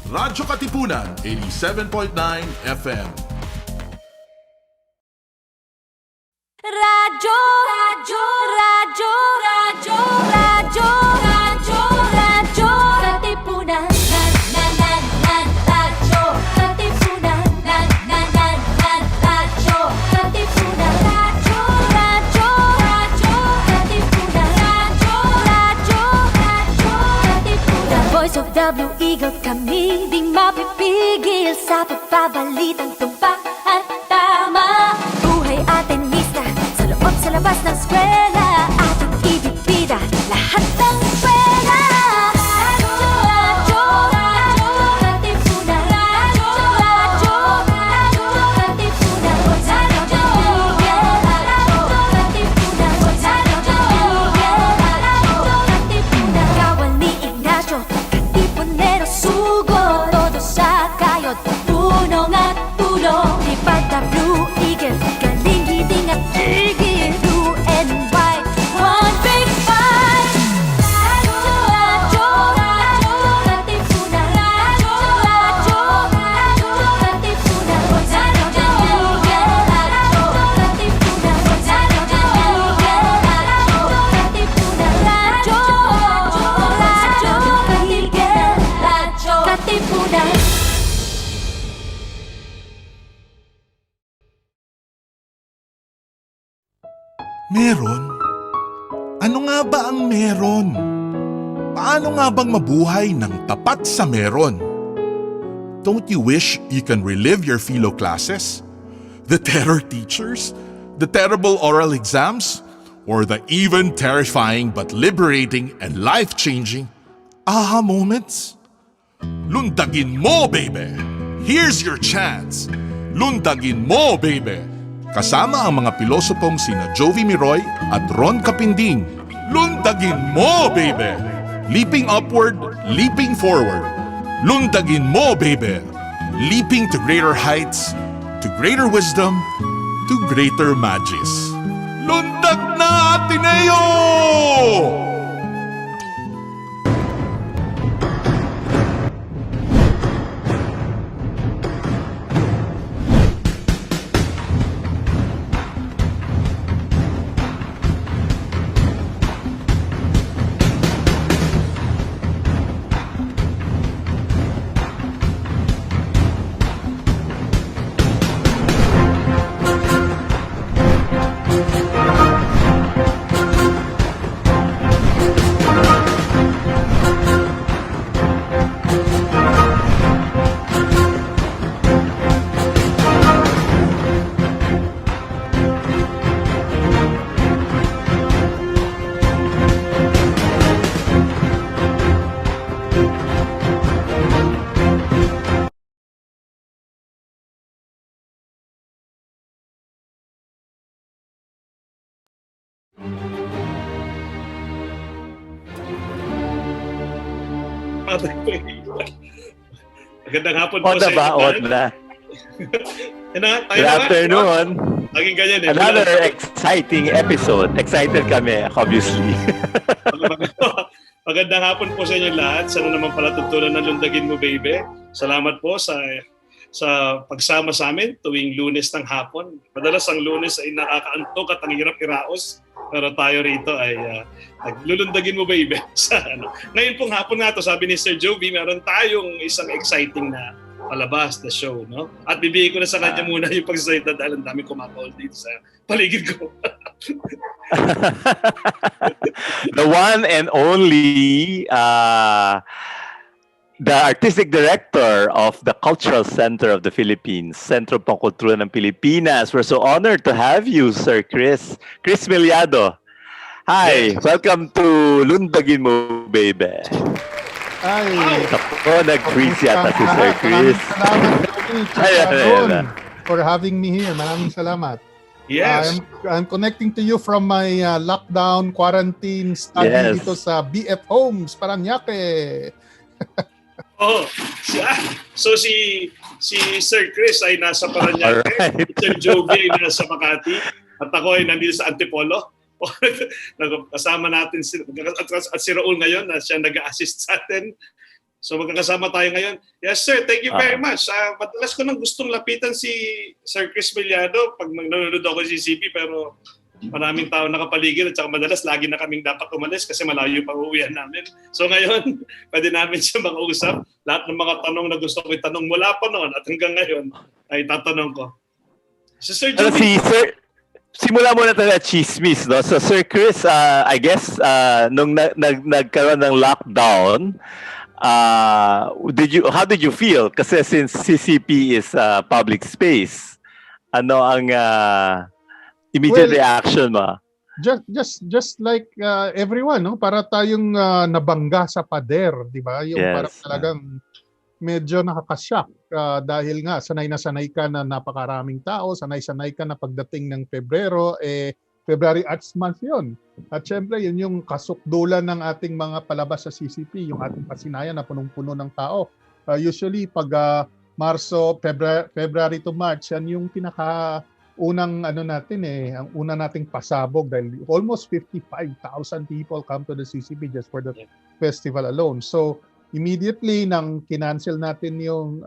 Radyo-Katipunan 87.9 FM. Radyo, radyo, radyo, radyo, radyo, radyo, radyo, katipunan. Radyo, katipunan. Radyo, katipunan. Radyo, radyo, radyo, katipunan. Radyo, katipunan. The voice of the Blue Eagle, kami di mapipigil sa pagbabalitang tumpak at tama. Buhay atin sa labas ng eskwela, ating ibibida lahat ng eskwela. Radyo, radyo, radyo, katipunan. Radyo, radyo, radyo, katipunan. Radyo, katipunan. Radyo, katipunan. Kawal ni Ignacio, katipunero sugo. Todo sa kayod, tulong at tulong. Lipad na Blue Eagle, galing hiding at tigil. Meron? Ano nga ba ang meron? Paano nga bang mabuhay ng tapat sa meron? Don't you wish you can relive your philo classes? The terror teachers? The terrible oral exams? Or the even terrifying but liberating and life-changing aha moments? Lundagin mo, Beybeh! Here's your chance! Lundagin mo, Beybeh! Kasama ang mga pilosopong sina Jovi Miroy at Ron Capinding. Lundagin mo, Beybeh! Leaping upward, leaping forward. Lundagin mo, Beybeh! Leaping to greater heights, to greater wisdom, to greater magis. Lundag na, Ateneo! Magandang hapon po sa inyo. Good afternoon. Naging ganyan eh. Another exciting episode. Excited kami, obviously. Magandang hapon po sa inyo lahat. Sana naman pala tutunan ng Lundagin mo, Beybeh. Salamat po sa pagsama sa amin tuwing Lunes ng hapon. Madalas ang Lunes ay nakakaantok at ang hirap iraos. Pero tayo rito ay naglulundagin mo, Beybeh. Ngayon pong hapon nga to, sabi ni Sir Jovi, meron tayong isang exciting na palabas na show, no? At bibigay ko na sa kanya muna yung pagsasalita dahil ang dami kumakawal dito sa paligid ko. The one and only the artistic director of the Cultural Center of the Philippines, Sentro Pangkultura ng Pilipinas. We're so honored to have you, Sir Chris Millado. Hi, yes. Welcome to Lundagin mo, Beybeh. Ay, ako, nag-freeze yata si Sir Chris. Salamat for having me here. Maraming salamat. Yes. I'm connecting to you from my lockdown quarantine study dito sa BF Homes, Paranaque. So si Sir Chris ay nasa Paranaque, right. Sir Jovi ay nasa Makati, at ako ay nandito sa Antipolo. Kasama natin at si Raul ngayon na siya nag-assist sa atin. So magkakasama tayo ngayon. Yes sir, thank you very much. Madalas ko nang gustong lapitan si Sir Chris Millado pag nanonood ako sa CCP, pero maraming tao nakapaligid at saka madalas lagi na kaming dapat umalis kasi malayo pa uuwihan namin. So ngayon, pwede namin siya makausap. Lahat ng mga tanong na gusto ko itanong mula pa noon at hanggang ngayon ay tatanong ko. Si Sir Joey. Simula muna tayo at chismis, no? So Sir Chris, I guess nung nagkaroon ng lockdown, how did you feel? Kasi since CCP is public space, ano ang immediate reaction mo? Just like everyone, no? Para tayong nabangga sa pader, di ba? Yung parang talagang medyo nakakashock dahil nga sanay na sanay ka na napakaraming tao, sanay ka na pagdating ng Pebrero, February Arts Month yun. At syempre, yun yung kasukdulan ng ating mga palabas sa CCP, yung ating pasinayan na punong-puno ng tao. Usually, pag Marso, February to March, yan yung unang natin ang una nating pasabog dahil almost 55,000 people come to the CCP just for the festival alone. So, immediately nang kinancel natin yung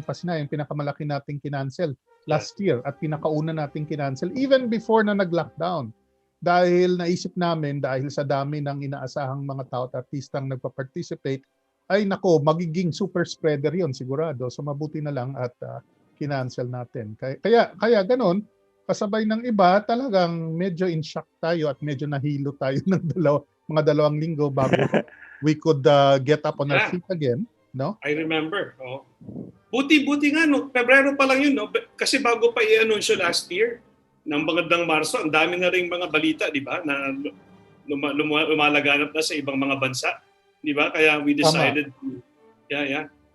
pasinayan, pinakamalaki nating kinancel last year at pinakauna nating kinancel even before na nag-lockdown. Dahil naisip namin, dahil sa dami ng inaasahang mga tao at artistang nagpa-participate, ay nako, magiging super spreader yon sigurado. So mabuti na lang at kinancel natin. Kaya ganun, kasabay ng iba, talagang medyo in shock tayo at medyo nahilo tayo ng mga dalawang linggo bago we could get up on our feet again. No? I remember. Oh. Buti nga, no? Pebrero pa lang yun. No? Kasi bago pa i-anunsyo last year, ng magandang Marso, ang dami na rin mga balita, di ba? Na lumalaganap na sa ibang mga bansa. Di ba? Kaya we decided to...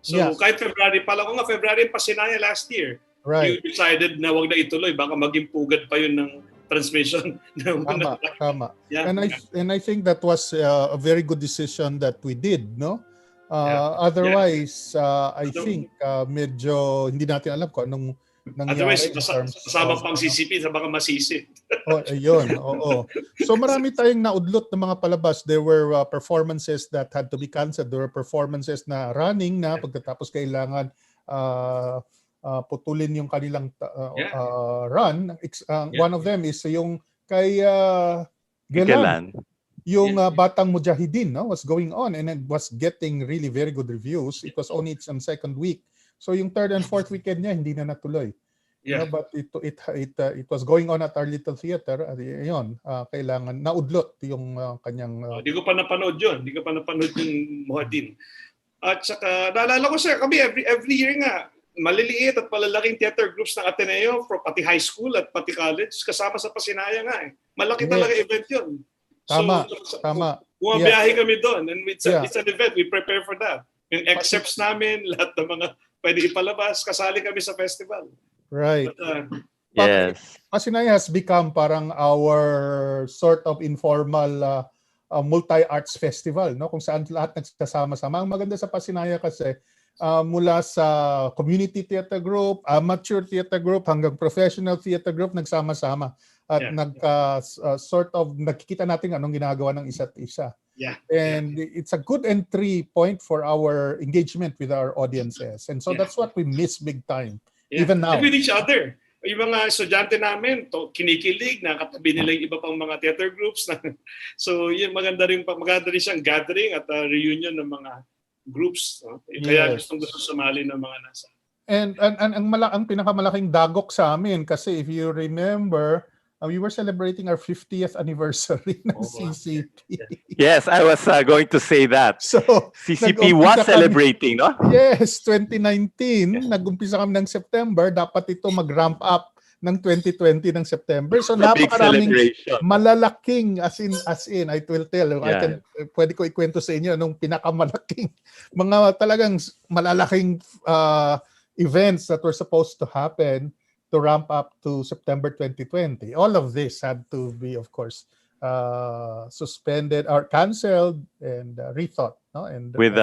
So kahit February pa lang, February pa sinaya last year. Right. You decided na wag na ituloy. Baka maging pugad pa yun ng transmission. Tama. And I think that was a very good decision that we did, no? Otherwise, I think medyo hindi natin alam kung anong nangyari. Otherwise, kasama pang CCP, baka masisi. Ayun, oo. So marami tayong naudlot ng mga palabas. There were performances that had to be canceled. There were performances na running na pagkatapos kailangan putulin yung kanilang run. One of them is yung kay Gelan. Yung Batang Mujahideen was going on and it was getting really very good reviews. It was only its second week. So yung third and fourth weekend niya hindi na natuloy. But it was going on at our little theater. Ayun, kailangan naudlot yung kanyang Hindi ko pa napanood yun. Hindi ko pa napanood yung Mujahideen. At saka naalala ko sir, kami every year nga maliliit at malalaking theater groups ng Ateneo, pati high school at pati college, kasama sa Pasinaya nga eh. Malaki talaga event yun. Tama. Bumabiyahe kami doon and it's an event. We prepare for that. Yung excerpts namin, lahat ng mga pwede ipalabas, kasali kami sa festival. Right. Yes. Pasinaya has become parang our sort of informal multi-arts festival, no? Kung saan lahat nagsasama-sama. Ang maganda sa Pasinaya kasi mula sa community theater group, amateur theater group, hanggang professional theater group, nagsama-sama. At sort of nakikita natin anong ginagawa ng isa't isa. And it's a good entry point for our engagement with our audiences. And so that's what we miss big time, even now. And with each other. Yung mga estudyante namin, kinikilig, nakatabi nila yung iba pang mga theater groups. So yun, maganda rin siyang gathering at reunion ng mga groups. Kaya gusto sumali ng mga nasa. And ang pinakamalaking dagok sa amin kasi if you remember, we were celebrating our 50th anniversary ng CCP. Yes, I was going to say that. So, CCP was celebrating, no? Yes, 2019, nag-umpisa kami ng September, dapat ito mag-ramp up ng 2020 ng September. So napakaraming malalaking as in I will tell. Pwede ko ikwento sa inyo nung pinakamalaking mga talagang malalaking events that were supposed to happen to ramp up to September 2020. All of this had to be, of course, suspended or canceled and rethought. No? And with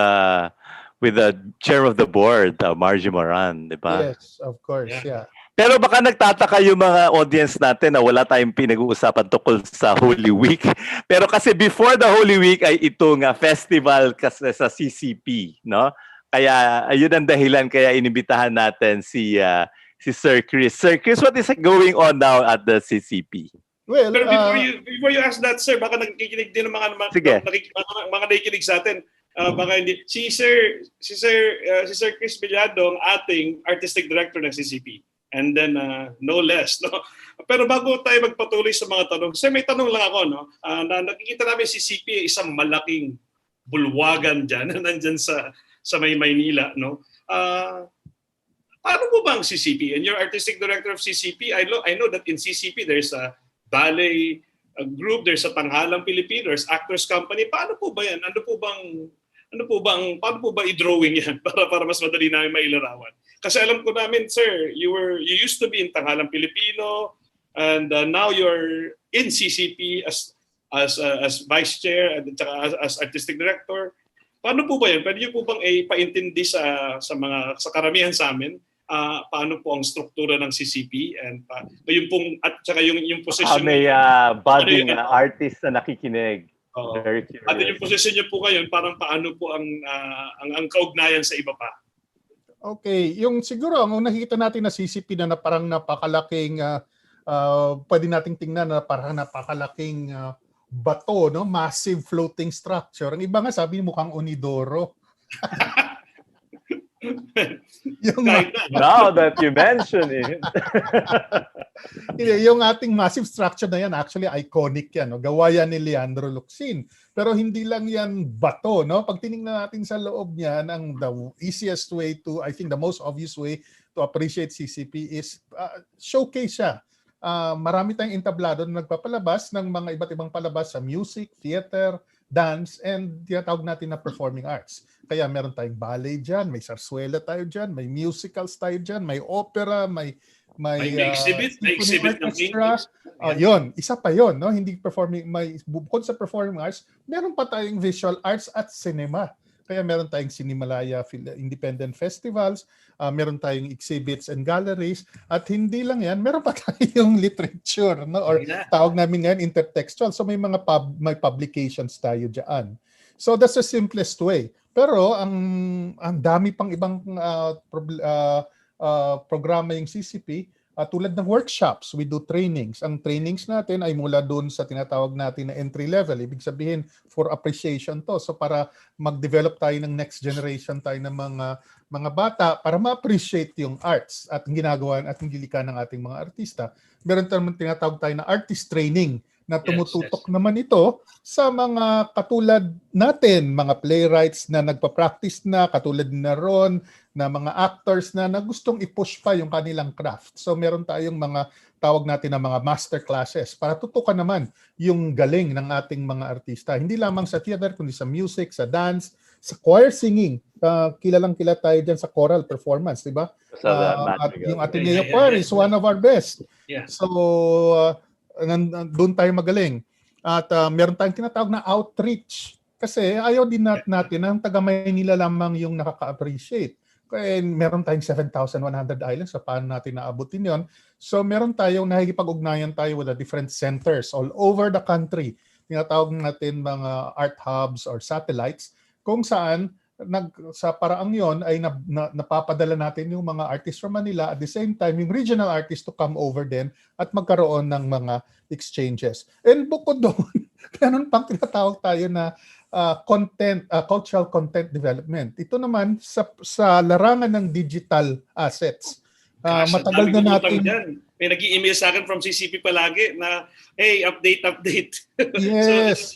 the chair of the board, Margie Moran, di ba? Yes, of course, yeah. Pero baka nagtataka yung mga audience natin na wala tayong pinag-uusapan tungkol sa Holy Week. Pero kasi before the Holy Week ay itong festival kasi sa CCP, no? Kaya ayun ang dahilan kaya inimbitahan natin si Sir Chris. Sir Chris, what is going on now at the CCP? Well, Pero before you ask that, sir, baka nakikinig din ng mga Sige. mga nakikinig sa atin. Baka hindi si Sir Chris Millado ang ating artistic director ng CCP. And then no less, no. Pero bago tayo magpatuloy sa mga tanong, sir, may tanong lang ako, no. Na nakikita namin si CCP isang malaking bulwagan diyan nandiyan sa may Maynila, no. Paano po ba ang CCP? And you're artistic director of CCP. I know that in CCP there's a ballet group, there's a Tanghalang Pilipino, there's Actors Company. Paano po ba yan? Paano po ba i-drawing yan para mas madali namin mailarawan? Kasi alam ko namin, sir, you used to be in Tanghalang Pilipino and now you're in CCP as vice chair and as artistic director. Paano po ba yan? Pwede niyo po bang ipaintindi sa karamihan sa amin paano po ang struktura ng CCP and yung pong at saka yung position may budding artist na nakikinig. Very curious. At yung position niyo po ngayon, parang paano po ang kaugnayan sa iba pa? Okay, yung siguro ang nakikita natin na CCP na parang napakalaking pwede nating tingnan na parang napakalaking bato, no, massive floating structure. Ang iba nga sabi mukhang Unidoro. Now that you mention it. Yung ating massive structure na yan, actually iconic yan. No? Gawa yan ni Leandro Luxin. Pero hindi lang yan bato. No? Pag tinignan natin sa loob niyan, the easiest way to, I think the most obvious way to appreciate CCP is showcase siya. Marami tayong entablado na nagpapalabas ng mga iba't ibang palabas sa music, theater, dance, and tinatawag natin na performing arts. Kaya meron tayong ballet dyan, may sarsuela tayo dyan, may musicals tayo dyan, may opera, may exhibit ng paintings. Yun, isa pa yun, no? Hindi performing, bukod sa performing arts, meron pa tayong visual arts at cinema. Kaya meron tayong Cinemalaya Independent Festivals, meron tayong exhibits and galleries, at hindi lang yan, meron pa tayong literature, no? Or tawag namin ngayon intertextual. So may mga may publications tayo dyan. So that's the simplest way. Pero ang dami pang ibang programa yung CCP, tulad ng workshops, we do trainings. Ang trainings natin ay mula doon sa tinatawag natin na entry level. Ibig sabihin, for appreciation to. So para mag-develop tayo ng next generation tayo ng mga bata para ma-appreciate yung arts at ginagawa at gilika ng ating mga artista. Meron tayong tinatawag tayo na artist training na tumututok naman ito sa mga katulad natin, mga playwrights na nagpa-practice na, katulad na Ron, na mga actors na gustong i-push pa yung kanilang craft. So meron tayong mga tawag natin na mga master classes para tutukan naman yung galing ng ating mga artista. Hindi lamang sa theater, kundi sa music, sa dance, sa choir singing. Kilalang-kilala tayo dyan sa choral performance, di ba? At yung Ateneo Choir is one of our best. Yeah. So, doon tayo magaling. At meron tayong tinatawag na outreach. Kasi ayaw din natin ang taga Maynila lamang yung nakaka-appreciate. Kaya meron tayong 7,100 islands. So paano natin naabutin yon? So meron tayong nakikipag-ugnayan tayo with the different centers all over the country. Tinatawag natin mga art hubs or satellites kung saan sa paraang yon ay napapadala natin yung mga artists from Manila, at the same time yung regional artists to come over din at magkaroon ng mga exchanges. And bukod doon, ganun pang tinatawag tayo na cultural content development. Ito naman sa larangan ng digital assets. Matagal na natin. May nag-i-email sa akin from CCP palagi na, hey, update. Yes.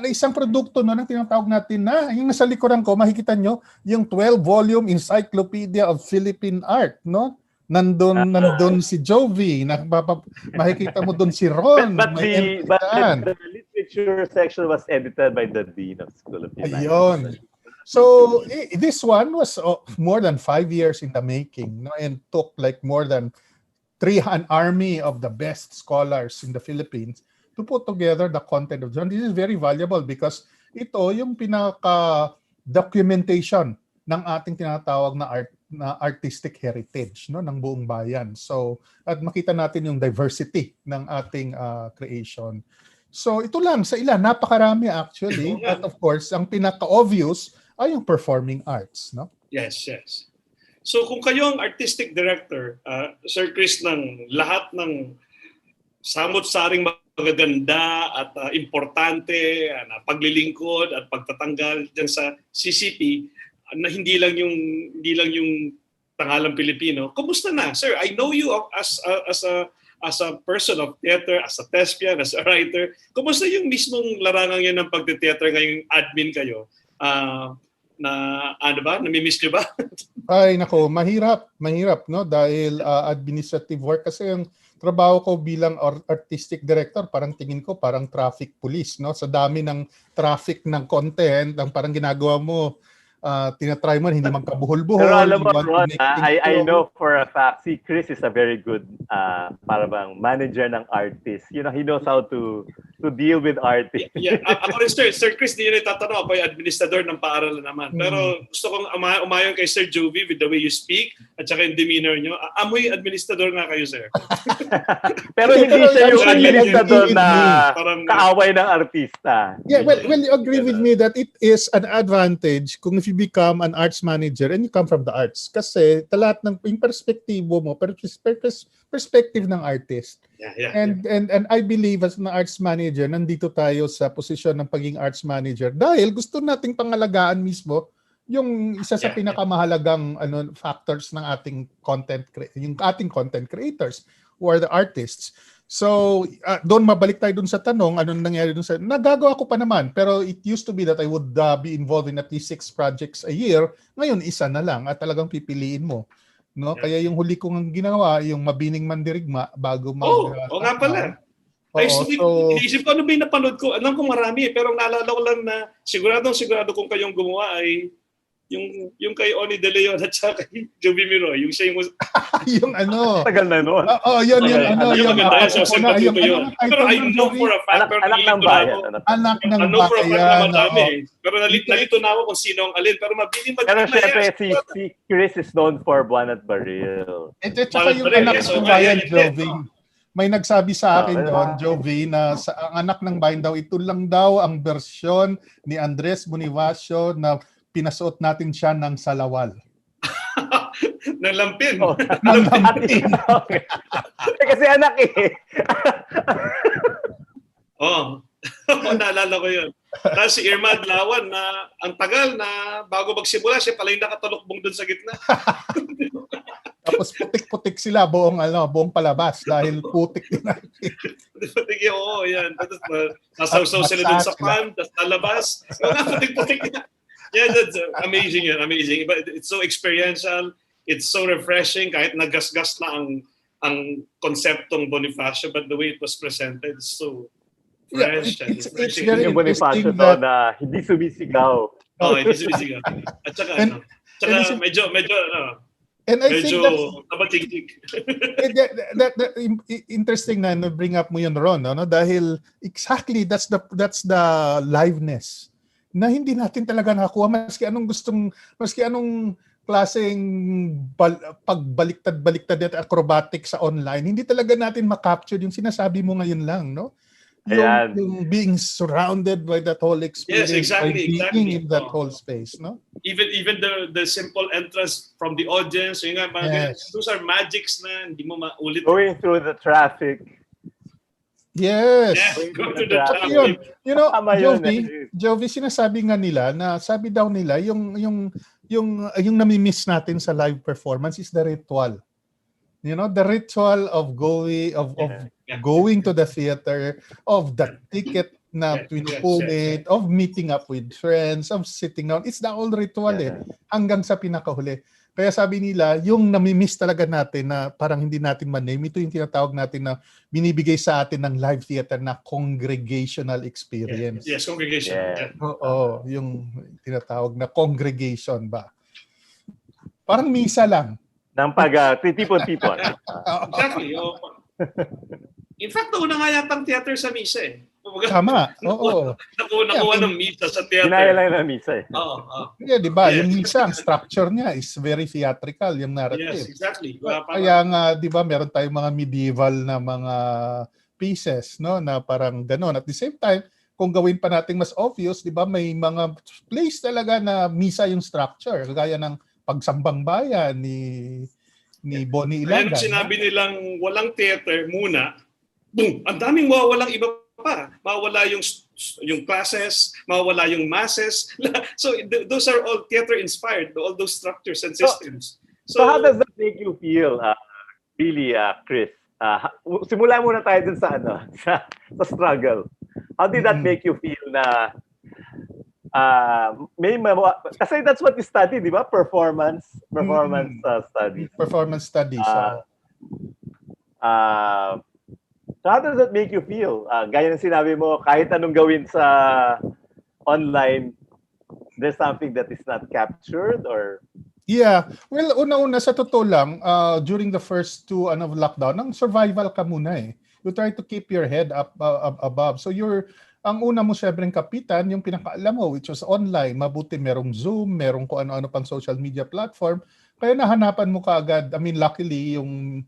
Isang produkto na tinatawag natin na, yung nasa likuran ko, makikita nyo, yung 12-volume Encyclopedia of Philippine Art, no? Nandun si Jovi, makikita mo doon si Ron. But the literature section was edited by the Dean of School of Design. Ayun. So this one was more than 5 years in the making, no? And took like more than an army of the best scholars in the Philippines to put together the content of John. This is very valuable because ito yung pinaka-documentation ng ating tinatawag na na artistic heritage, no, ng buong bayan. So at makita natin yung diversity ng ating creation. So ito lang sa ilan, napakarami actually. At of course, ang pinaka-obvious ay yung performing arts, no? Yes. So kung kayo ang artistic director, Sir Chris, ng lahat ng samot-saring magaganda at importante na paglilingkod at pagtatanggal diyan sa CCP, na hindi lang yung tangalang Pilipino. Kumusta na, sir? I know you as a person of theater, as a thespian, as a writer. Kumusta yung mismong larangan yan ng pagte-theater ngayong admin kayo? Namimiss nyo ba? Ay nako, mahirap, no, dahil administrative work kasi yung trabaho ko bilang artistic director, parang tingin ko parang traffic police, no? Sa dami ng traffic ng content, ang parang ginagawa mo, tinatry mo hindi magkabuhol-buhol. Pero alam mo, Ron, I know for a fact, si Chris is a very good para bang manager ng artist. You know, he knows how to deal with artists. Yeah. Ako rin, Sir Chris, di yun itatanong. Ako ay administrador ng paaralan naman. Pero gusto kong umayon kay Sir Jovi with the way you speak at saka yung demeanor nyo. Amoy administrador nga kayo, sir. Pero hindi siya yung administrador na kaaway ng artista. Yeah, well, you agree with me that it is an advantage kung if you become an arts manager and you come from the arts. Kasi lahat ng yung perspektibo mo, perspective ng artist. Yeah. And I believe as an arts manager, nandito tayo sa posisyon ng pagiging arts manager dahil gusto nating pangalagaan mismo yung isa sa pinakamahalagang factors ng ating content creators who are the artists. So, doon mabalik tayo dun sa tanong, anong nangyari dun sa... Nagagawa ko pa naman, pero it used to be that I would be involved in at least 6 projects a year. Ngayon, isa na lang at talagang pipiliin mo. No? Kaya yung huli kong ginawa, yung Mabining Mandirigma, bago nga pala. Iniisip ko, ano ba yung napanood ko? Alam ko marami, pero naalala ko lang na sigurado kung kayong gumawa ay yung kay Oni De Leon at saka kay Jovi Miro, yung siya yung tagal na noon. Pero I know for a fact, anak ng bayan. Anak ng bayan. Pero nalito na ako kung sino ang alin. Pero mabiling pero syempre si Chris is known for Buwan at Baril. At saka yung anak ng bayan, Jovi. May nagsabi sa akin doon, Jovi, na ang anak ng bayan daw, ito lang daw ang bersyon ni Andres Bonifacio na pinasuot natin siya ng salawal. Ng lampin. Ng lampin. Kasi anak eh. Naalala ko yun. Tapos si Irma Adlawan na ang tagal na bago magsimula, siya pala yung nakatalukbong dun sa gitna. Tapos putik-putik sila buong palabas dahil putik din natin. Putik yan. Tapos nasawsaw sila dun sa pan, tapos nalabas. Putik-putik na. Yeah, that's amazing. But it's so experiential. It's so refreshing. Kahit nagasgas na ang konseptong Bonifacio, but the way it was presented is so fresh. It's very yung Bonifacio interesting na hindi sumisigaw. Hindi sumisigaw. At saka medyo and I think that's interesting na bring up mo yun, Ron, no? Dahil exactly that's the liveness na hindi natin talaga nakakuha maski anong klaseng pagbaliktad at acrobatic sa online, hindi talaga natin makapture yung sinasabi mo ngayon lang, no? Yung being surrounded by that whole experience, exactly. In that whole space, no? Even the simple entrance from the audience, yung those are magics na hindi mo maulit. Going through the traffic. Yes. Go to the traffic. You know, Jovi, sabi daw nila yung nami-miss natin sa live performance is the ritual. You know, the ritual of going to the theater, of the ticket na pinupunit, of meeting up with friends, of sitting down. It's the whole ritual hanggang sa pinakahuli. Kaya sabi nila, yung nami-miss talaga natin na parang hindi natin man-name, ito yung tinatawag natin na binibigay sa atin ng live theater na congregational experience. Yes, congregation. Oo, yung tinatawag na congregation ba? Parang misa lang. Ng tipon-tipon. Exactly. In fact, nauna nga yatang theater sa misa eh. Tama, oo. Nakuha ng misa sa theater. Ginaya lang ng misa eh. Oo. Yeah, di ba? Yes. Yung misa, ang structure niya is very theatrical, yung Yes, narrative. exactly. Kaya nga, di ba, meron tayong mga medieval na mga pieces, no, na parang ganon. At the same time, kung gawin pa natin mas obvious, di ba, may mga place talaga na misa yung structure, kagaya ng pagsambang bayan ni Bonnie Kaya Ilagan. nung sinabi nilang walang theater muna, boom, ang daming mawawalang iba pa. Mawala yung classes, mawala yung masses. So those are all theater-inspired, all those structures and systems. So how does that make you feel, really, Chris? Simula muna tayo dun sa sa struggle. How did that make you feel na kasi that's what you study, di ba? Performance studies. Performance studies. So how does that make you feel? Gaya ng sinabi mo, kahit anong gawin sa online, there's something that is not captured or... Yeah. Well, una-una sa totoo lang, during the first two lockdown, ang survival ka muna eh. You try to keep your head up above. So ang una mo syempre kapitan, yung pinakaalam mo, which was online. Mabuti merong Zoom, merong kung ano-ano pang social media platform. Kaya nahanapan mo kaagad. I mean, luckily, yung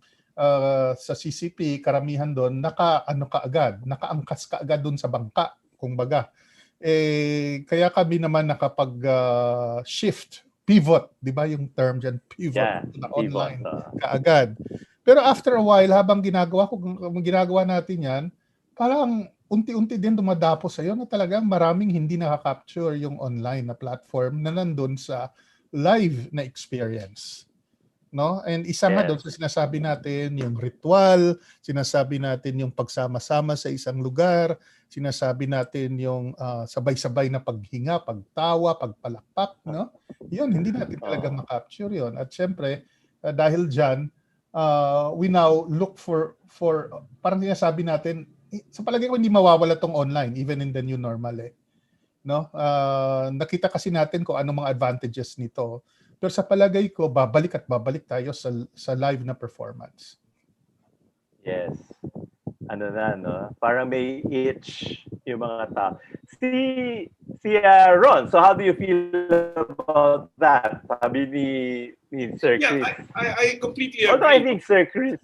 sa CCP, karamihan doon, nakaangkas kaagad doon sa bangka, kumbaga. Kaya kami naman nakapag-shift, pivot, di ba yung term dyan, pivot, na online kaagad. Pero after a while, habang ginagawa natin yan, parang unti-unti din dumadapo sa'yo na talagang maraming hindi nakaka-capture yung online na platform na nandun sa live na experience. No? And isa nga doon sa sinasabi natin yung ritual, sinasabi natin yung pagsama-sama sa isang lugar, sinasabi natin yung sabay-sabay na paghinga, pagtawa, pagpalakpak, no? Yun, hindi natin talaga ma-capture yun. At syempre, dahil dyan, we now look for parang sinasabi natin, sa palagay ko hindi mawawala tong online even in the new normal eh. No? Nakita kasi natin kung anong mga advantages nito. Pero sa palagay ko, babalik tayo sa live na performance. Yes. No? Parang may itch yung mga tao. Si Ron, so how do you feel about that? Sabi ni Sir Chris. Yeah, I completely agree. Although I think Sir Chris...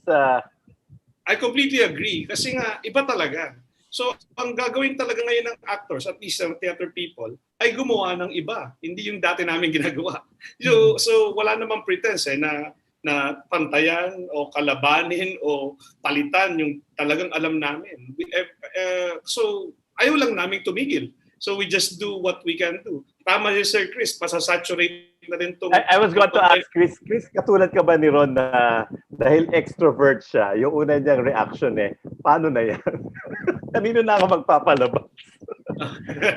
I completely agree. Kasi nga, iba talaga. So, ang gagawin talaga ngayon ng actors, at least ng theater people, ay gumawa ng iba. Hindi yung dati namin ginagawa. So wala namang pretense na pantayan o kalabanin o palitan yung talagang alam namin. So, ayaw lang namin tumigil. So we just do what we can do. Tama si Sir Chris, pasasaturate na rin itong... I was going to ask Chris, katulad ka ba ni Ron na dahil extrovert siya, yung una niyang reaction paano na yan? Kanino na ako magpapalabas?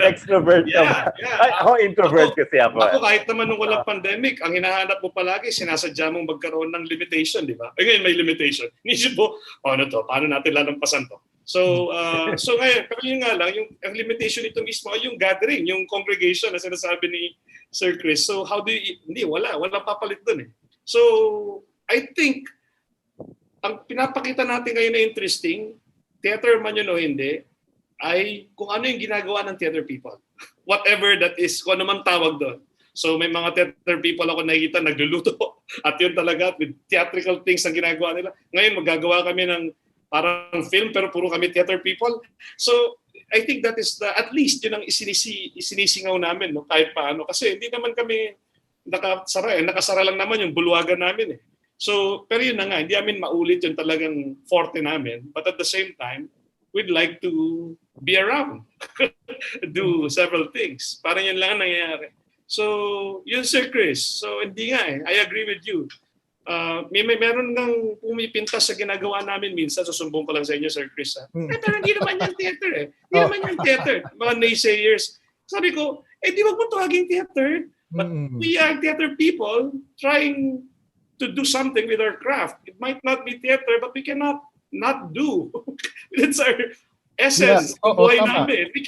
Extrovert ka ba? Ay, ako introvert kasi ako. Ako kahit naman nung walang pandemic, ang hinahanap mo palagi, sinasadya mong magkaroon ng limitation, di ba? Ngayon may limitation. Nisip mo, paano natin lalampasan to? So ngayon, pero yun nga lang, ang limitation nito mismo ay yung gathering, yung congregation na sinasabi ni Sir Chris. So how do you, walang papalit dun eh. So I think, ang pinapakita natin ngayon na interesting, theater man yun o hindi, ay kung ano yung ginagawa ng theater people. Whatever that is, kung ano man tawag doon. So may mga theater people ako nakikita nagluluto at yun talaga, with theatrical things ang ginagawa nila. Ngayon magagawa kami ng parang film pero puro kami theater people. So I think that is at least yun ang isinisingaw namin, no? Kahit paano. Kasi hindi naman kami nakasara. Nakasara lang naman yung bulwagan namin eh. So, pero yun na nga, hindi namin maulit yung talagang forte namin. But at the same time, we'd like to be around. Do several things. Parang yun lang ang nangyayari. So, yun Sir Chris. So, hindi nga eh. I agree with you. Meron nang pumipintas sa ginagawa namin minsan. Susumbong ko lang sa inyo, Sir Chris. Pero hindi naman yan theater eh. Hindi naman yan theater. Mga naysayers. Sabi ko, di wag mo tawaging theater. But we are theater people trying to do something with our craft. It might not be theater, but we cannot not do. It's our essence. Buhay namin. We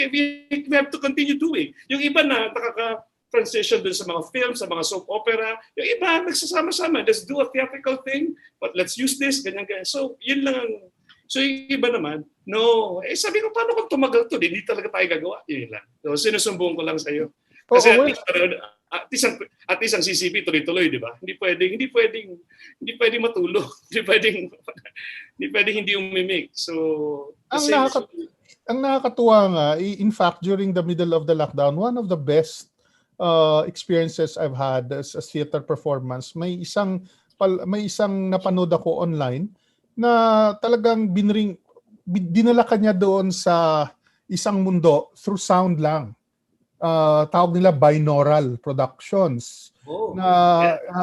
have to continue doing. Yung iba na nakaka-transition dun sa mga films, sa mga soap opera. Yung iba nagsasama-sama. Let's do a theatrical thing, but let's use this, ganyan. So, yun lang So yung iba naman, no. Sabi ko, paano kung tumagal to? Hindi talaga tayo gagawa. Yun lang. So sinusumbong ko lang sa'yo. Kasi at least ang CCP tuloy-tuloy, di ba? Hindi pwedeng matulog. Hindi pwedeng hindi umimik. So, ang nakakatuwa nga, in fact, during the middle of the lockdown, one of the best experiences I've had as a theater performance, may isang napanood ako online na talagang dinala kanya doon sa isang mundo through sound lang. Tawag nila binaural productions.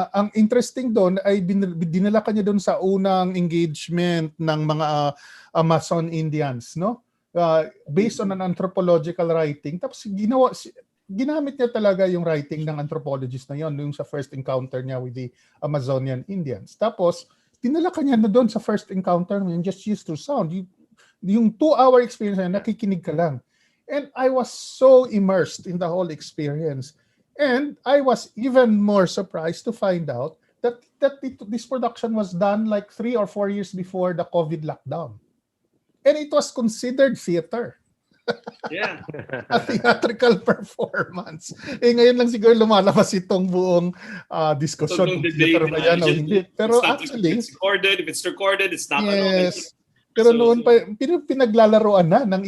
Ang interesting doon ay dinala kanya doon sa unang engagement ng mga Amazon Indians, no? Based on an anthropological writing. Tapos ginamit niya talaga yung writing ng anthropologist na yon, yung sa first encounter niya with the Amazonian Indians. Tapos dinala kanya na doon sa first encounter niya, just used to sound. Yung 2-hour experience na nakikinig ka lang. And I was so immersed in the whole experience. And I was even more surprised to find out that this production was done like 3 or 4 years before the COVID lockdown. And it was considered theater. Yeah. A theatrical performance. Ngayon lang siguro lumalabas itong buong diskusyon kung theater ba yan o hindi. Pero actually, if it's recorded, it's not. Yes. Pero noon pa, pinaglalaroan na ng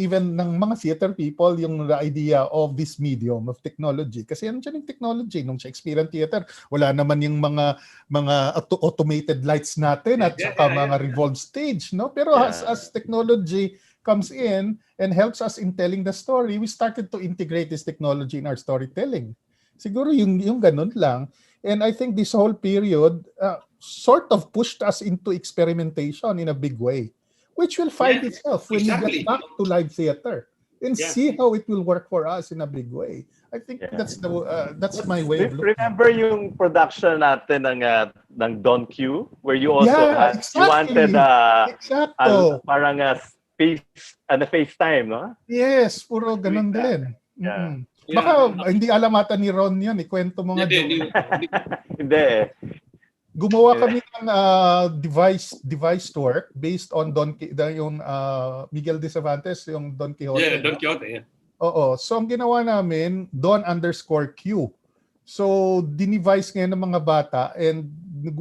mga theater people yung the idea of this medium of technology. Kasi ano siya yung technology nung Shakespearean theater? Wala naman yung mga automated lights natin at saka mga revolved stage, no? Pero as technology comes in and helps us in telling the story, we started to integrate this technology in our storytelling. Siguro yung ganun lang. And I think this whole period sort of pushed us into experimentation in a big way, which will find itself when we get back to live theater and see how it will work for us in a big way. I think that's my way of looking. Remember yung production natin ng Don Q, where you also you wanted parang FaceTime, no? Yes, puro ganun din. Yeah. Baka hindi alamatan ni Ron yun, ikwento mo nga. Hindi. Gumawa kami ng device work based on yung Miguel de Cervantes, yung Don Quixote. Yeah, Don Quixote, yeah. Oo. So, ang ginawa namin, Don_Q. So, dinevise ngayon ng mga bata and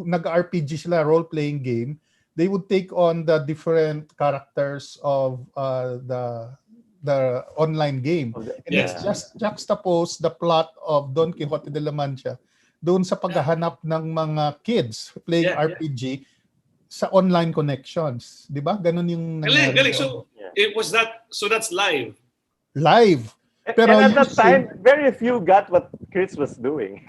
nag-RPG sila, role-playing game. They would take on the different characters of the online game. And it's just juxtapose the plot of Don Quixote de la Mancha doon sa paghahanap ng mga kids playing RPG sa online connections. Di ba? Ganun yung nangyari. Galing. So that's live. Live. Pero and at that time, very few got what Chris was doing.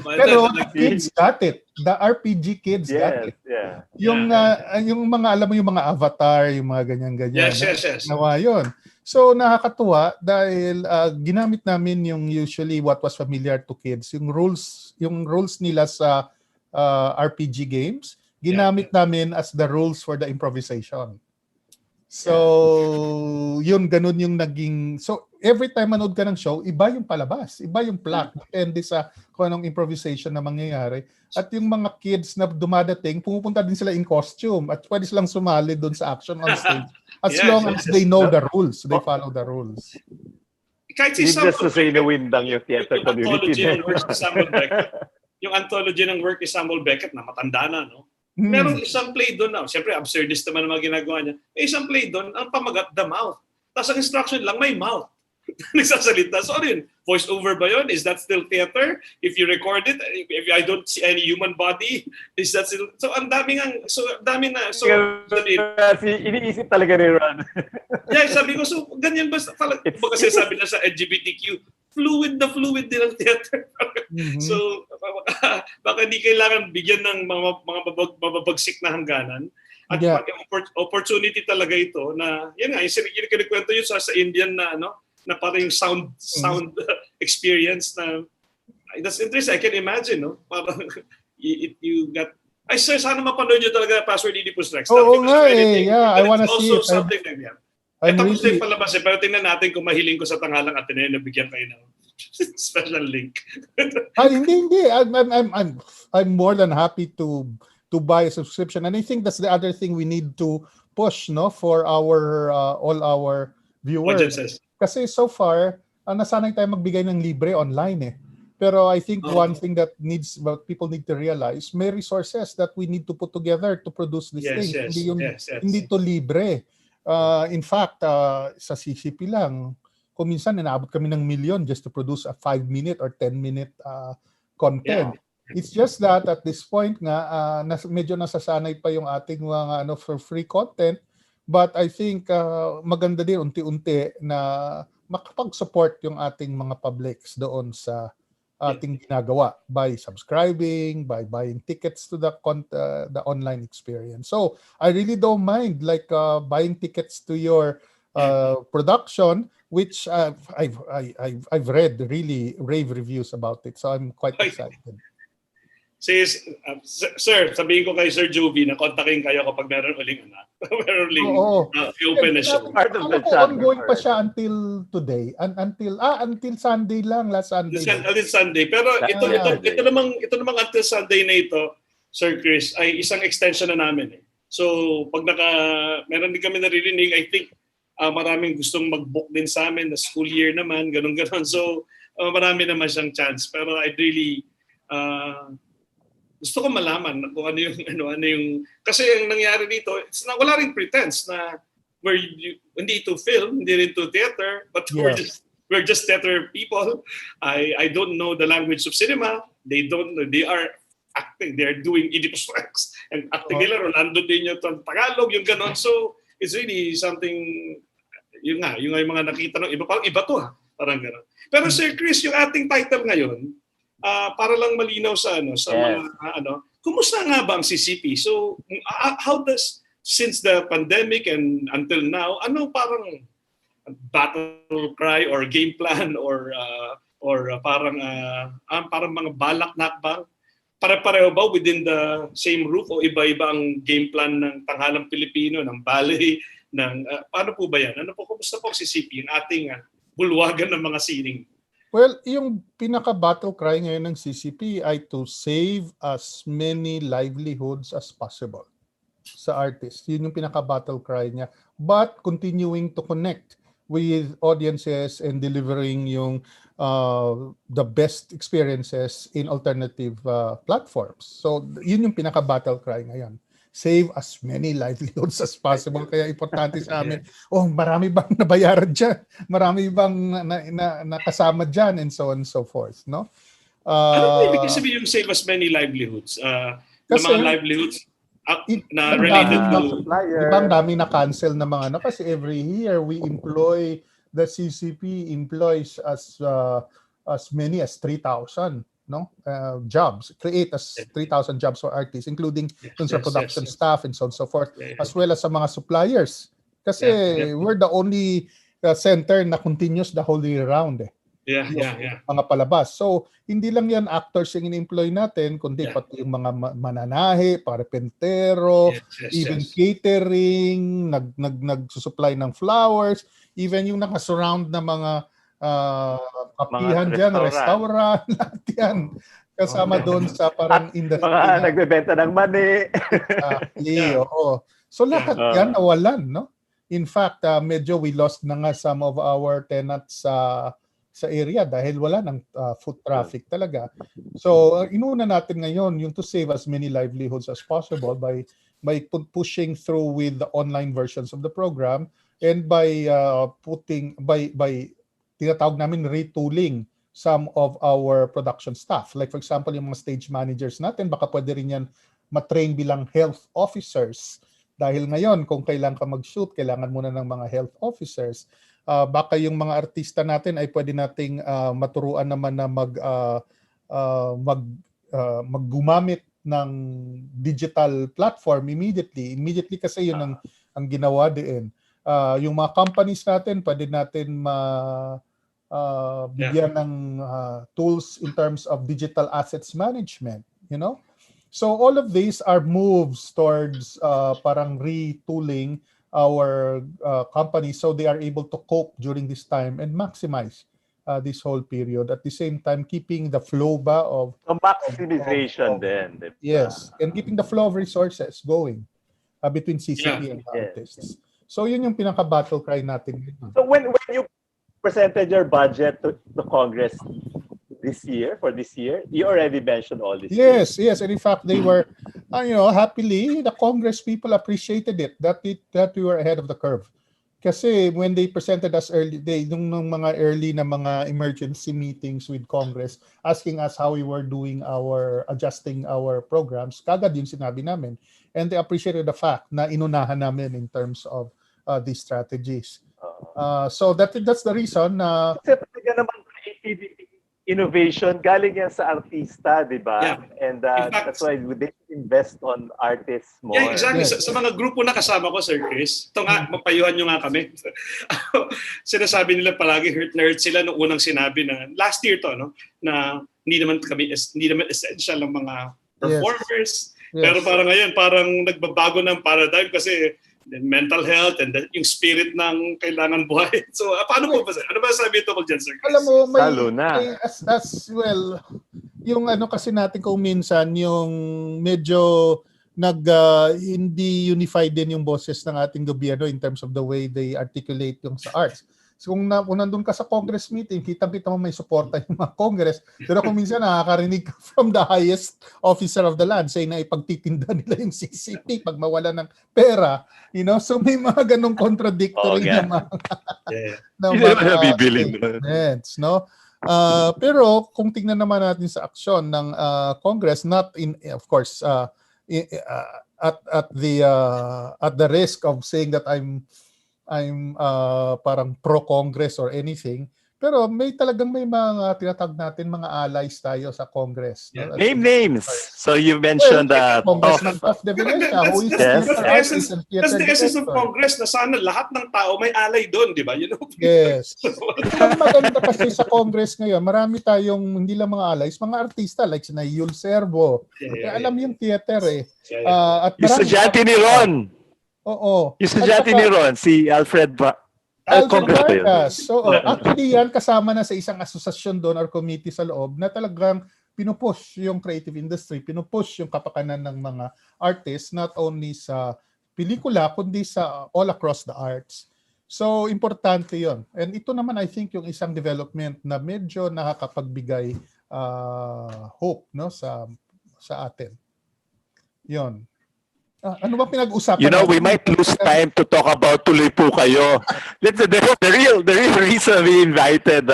Pero kids got it. The RPG kids got it. Yeah. Yung mga, alam mo yung mga avatar, yung mga ganyan-ganyan. Yes. Nawa yun. So nakakatuwa dahil ginamit namin yung usually what was familiar to kids, yung rules nila sa RPG games, ginamit namin as the rules for the improvisation. So yun, ganun yung naging, so every time manood ka ng show, iba yung palabas, iba yung plot, depende sa kung anong improvisation na mangyayari. At yung mga kids na dumadating, pumupunta din sila in costume at pwede silang sumali doon sa action on stage. As long as they know the rules, they follow the rules. Kahit si Needless to say, nawindang yung theater community. Yung anthology ng work ni Samuel Beckett na matanda na, no? Merong isang play doon na, siyempre absurdist naman ang mga ginagawa niya. May isang play doon, ang pamagat, the mouth. Tapos ang instruction lang, may mouth. Nagsasalita. So ano yun? Voice over ba yun? Is that still theater? If you record it, if I don't see any human body, is that still... So ang dami na. So iniisip talaga ni Ron. Yeah, sabi ko, so ganyan ba? Kasi sabi na sa LGBTQ, fluid din ang theater. So baka hindi kailangan bigyan ng mga mababagsik na hangganan. At opportunity talaga ito na, yan nga, yung kinikwento yun sa Indian na, na parang yung sound experience na, that's interesting. I can imagine, no? Parang, you got, ay sir, sana mapanood nyo talaga Password Oedipus Rex. Oo nga I wanna see it. Something like that. Tapos na yung palabas pero tingnan natin kung mahiling ko sa Tanghalang Ateneo na bigyan kayo ng special link. Hindi. I'm more than happy to to buy a subscription. And I think that's the other thing we need to push, no, for our all our viewers. Audiences. Kasi so far, nasanay tayo magbigay ng libre online eh. Pero I think one thing that people need to realize, may resources that we need to put together to produce these things. Hindi to libre. In fact, sa CCP lang, kung minsan inaabot kami ng million just to produce a 5-minute or 10-minute content. It's just that at this point nga, medyo nasasanay pa yung ating mga for free content. But I think maganda din unti-unti na makapag-support yung ating mga publics doon sa ating ginagawa by subscribing, by buying tickets to the online experience. So I really don't mind like buying tickets to your production, which I've read really rave reviews about it. So I'm quite excited. Sir, sabihin ko kay Sir Jovi na kontakin kayo kapag meron uling open na show. Ongoing pa siya until today, until Sunday lang, last Sunday. Until Sunday. Pero ito namang until Sunday na ito, Sir Chris, ay isang extension na namin eh. So pag meron din kami naririnig, I think maraming gustong mag-book din sa amin na school year naman, ganun. So marami naman siyang chance. Pero I'd really gusto ko malaman kung ano yung kasi ang nangyari dito, wala ring pretense na hindi to film, hindi rin to theater, but we're just theater people. I don't know the language of cinema. They don't know. They are acting. They are doing Oedipus Rex and acting nila Rolando din yung Tagalog, yung ganon. So it's really something yung mga nakita ng iba, parang iba to parang ganon. Pero Sir Chris, yung ating title ngayon, para lang malinaw sa mga kumusta nga ba ang CCP? So how does, since the pandemic and until now, parang battle cry or game plan or parang mga balak nakbang? Pare-pareho ba within the same roof o iba-iba ang game plan ng Tanghalang Pilipino, ng ballet, ng paano po ba yan? Kumusta po ang CCP, yung ating bulwagan ng mga sining? Well, yung pinaka-battle cry ngayon ng CCP ay to save as many livelihoods as possible sa artists. Yun yung pinaka-battle cry niya. But continuing to connect with audiences and delivering yung the best experiences in alternative platforms. So yun yung pinaka-battle cry ngayon. Save as many livelihoods as possible. Kaya importante sa amin, marami bang nabayaran dyan? Marami bang nakasama dyan? And so on and so forth. No? Ano ibig sabihin yung save as many livelihoods? Kasi, mga livelihoods na related to... Ibang dami na-cancel na mga kasi every year we employ, the CCP employs as many as 3,000. Jobs, create as 3,000 jobs for artists, including sa production staff and so on and so forth, as well as sa mga suppliers. Kasi we're the only center na continuous the whole year round. Mga palabas. So, hindi lang yan actors yung in-employ natin, kundi pati yung mga mananahe, parepentero, even catering, nagsusupply ng flowers, even yung nakasurround na mga kapihan dyan, restaurant, lahat yan. Kasama doon sa parang industry. Mga nagbebenta ng mani. So lahat yan nawalan, no? In fact, medyo we lost na nga some of our tenants sa area dahil wala ng foot traffic talaga. So inuna natin ngayon yung to save as many livelihoods as possible by pushing through with the online versions of the program and by tinatawag namin retooling some of our production staff. Like for example, yung mga stage managers natin, baka pwede rin yan matrain bilang health officers. Dahil ngayon, kung kailangan ka mag-shoot, kailangan muna ng mga health officers. Baka yung mga artista natin ay pwede nating maturuan naman na maggumamit ng digital platform immediately. Immediately kasi yun ang ginawa din. Yung mga companies natin, pwede natin bigyan ng tools in terms of digital assets management, So all of these are moves towards parang retooling our companies so they are able to cope during this time and maximize this whole period. At the same time, keeping the flow ba of So maximization of- then. Di ba? yes, and keeping the flow of resources going between CCP and Yes. artists. So yun yung pinaka-battle cry natin. So when you presented your budget to Congress for this year, you already mentioned all this. Yes, and in fact, they were, happily, the Congress people appreciated it that we were ahead of the curve. Kasi when they presented us nung mga early na mga emergency meetings with Congress, asking us how we were doing adjusting our programs, kagad yung sinabi namin. And they appreciated the fact na inunahan namin in terms of these strategies. So that's the reason na Kasi talaga naman creativity, innovation, galing yan sa artista, di ba? Yeah. And fact, that's why they invest on artists more. Yeah, exactly. Yes. Sa mga grupo na kasama ko, Sir Chris, ito nga, mapayuhan nyo nga kami. Sinasabi nila palagi, hurt na hurt sila nung unang sinabi na, last year to, no? Na hindi naman essential ang mga performers. Yes. Pero parang ngayon, parang nagbabago ng paradigm kasi mental health and yung spirit ng kailangan buhay. So, paano po ba? Ano ba sabi ito ko dyan, Sir Chris? alam mo, Lalo na. may as well, yung kasi natin kung minsan, yung medyo hindi unified din yung boses ng ating gobyerno in terms of the way they articulate yung sa arts. So kung nandun ka sa Congress meeting, kitang-kita mo may suporta yung mga Congress. Pero kung minsan nakakarinig ka from the highest officer of the land saying na ipagtitinda nila yung CCP pag mawala ng pera. So may mga ganong contradictory na mga statements, no? Pero kung tingnan naman natin sa aksyon ng Congress, not in, of course, at the risk of saying that I'm parang pro-Congress or anything, pero may mga tinatag natin mga allies tayo sa Congress. No? Name names. So you mentioned Congressman Toff de Venecia, who is That's the essence of Congress na sana lahat ng tao may alay doon, di ba? Yes. Ang maganda kasi sa Congress ngayon, marami tayong hindi lang mga allies, mga artista like sina Yul Servo. Alam yung theater at yung estudyante ni Ron. Oo. Yung estudyante ni Ron, si Alfred Vargas. So, actually yan kasama na sa isang asosasyon doon or committee sa loob na talagang pinupush yung creative industry, pinupush yung kapakanan ng mga artists not only sa pelikula kundi sa all across the arts. So, importante yon. And ito naman I think yung isang development na medyo nakakapagbigay hope sa atin. Yon. Ano ba pinag-usapan? We might lose time to talk about Tuloy Po Kayo. The real reason we invited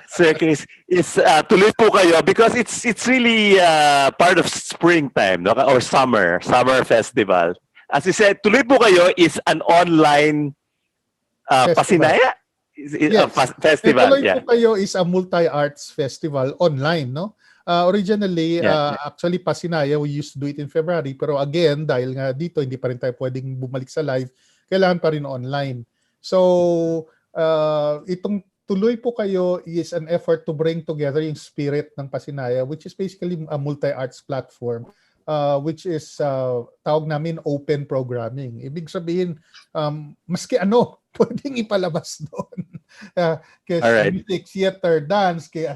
Sir Chris is Tuloy Po Kayo because it's really part of springtime, no? Or summer festival. As you said, Tuloy Po Kayo is an online pasinaya festival. Tuloy Po Kayo is a multi-arts festival online, no? Originally, actually Pasinaya, we used to do it in February. Pero again, dahil nga dito, hindi pa rin tayo pwedeng bumalik sa live, kailangan pa rin online. So, itong Tuloy Po Kayo is an effort to bring together yung spirit ng Pasinaya, which is basically a multi-arts platform, which is, tawag namin open programming. Ibig sabihin, maski pwedeng ipalabas doon. Kaya music, theater, dance, kaya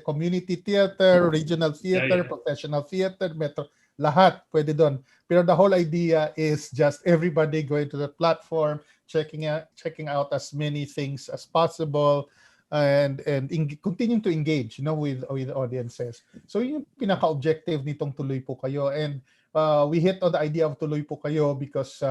community theater, regional theater, professional theater, metro, lahat pwede doon. Pero the whole idea is just everybody going to the platform, checking out as many things as possible, and continuing to engage with audiences. So yung pinaka-objective nitong Tuloy Po Kayo, and we hit on the idea of Tuloy Po Kayo because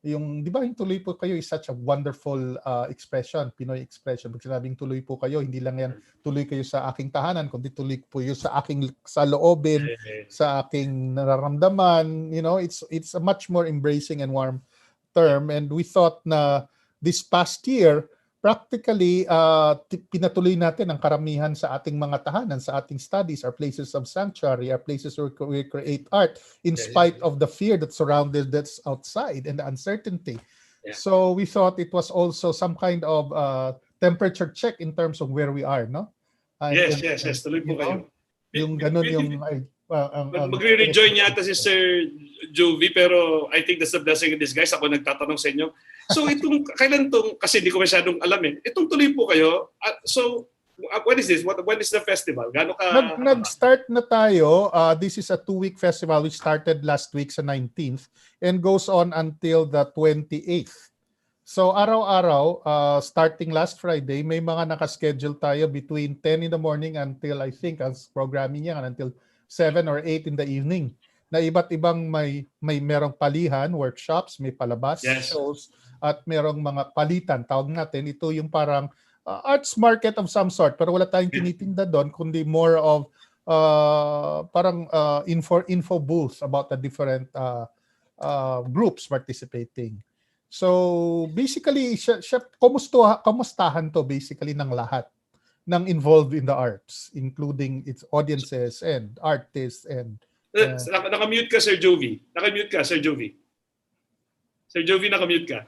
di ba yung Tuloy Po Kayo is such a wonderful expression, Pinoy expression. Pag sinabing tuloy po kayo, hindi lang yan tuloy kayo sa aking tahanan, kundi tuloy po kayo sa aking saloobin, sa aking nararamdaman. It's a much more embracing and warm term. And we thought na this past year, practically, pinatuloy natin ang karamihan sa ating mga tahanan, sa ating studies, our places of sanctuary, our places where we create art, in spite of the fear that surrounded that's outside and the uncertainty. Yeah. So we thought it was also some kind of temperature check in terms of where we are, no? Yes. Tuloy po kayo. Yung ganun yung... Magre-rejoin yata si Sir Jovi, pero I think that's the blessing in disguise. Ako nagtatanong sa inyo. So kailan kasi hindi ko masyadong alam Itong Tuloy Po Kayo, so When is this? When is the festival? Gaano ka? Nag-start na tayo. This is a 2-week festival which started last week sa 19th and goes on until the 28th. So araw-araw, starting last Friday, may mga nakaschedule tayo between 10 in the morning until I think ang programming niya until 7 or 8 in the evening. Na iba't ibang may merong palihan, workshops, may palabas, shows, at merong mga palitan. Tawag natin, ito yung parang arts market of some sort, pero wala tayong tinitinda doon, kundi more of parang info booths about the different groups participating. So basically, siya kumustahan to basically ng lahat ng involved in the arts, including its audiences and artists and Nakamute ka, Sir Jovi. Nakamute ka, Sir Jovi. Sir Jovi, nakamute ka.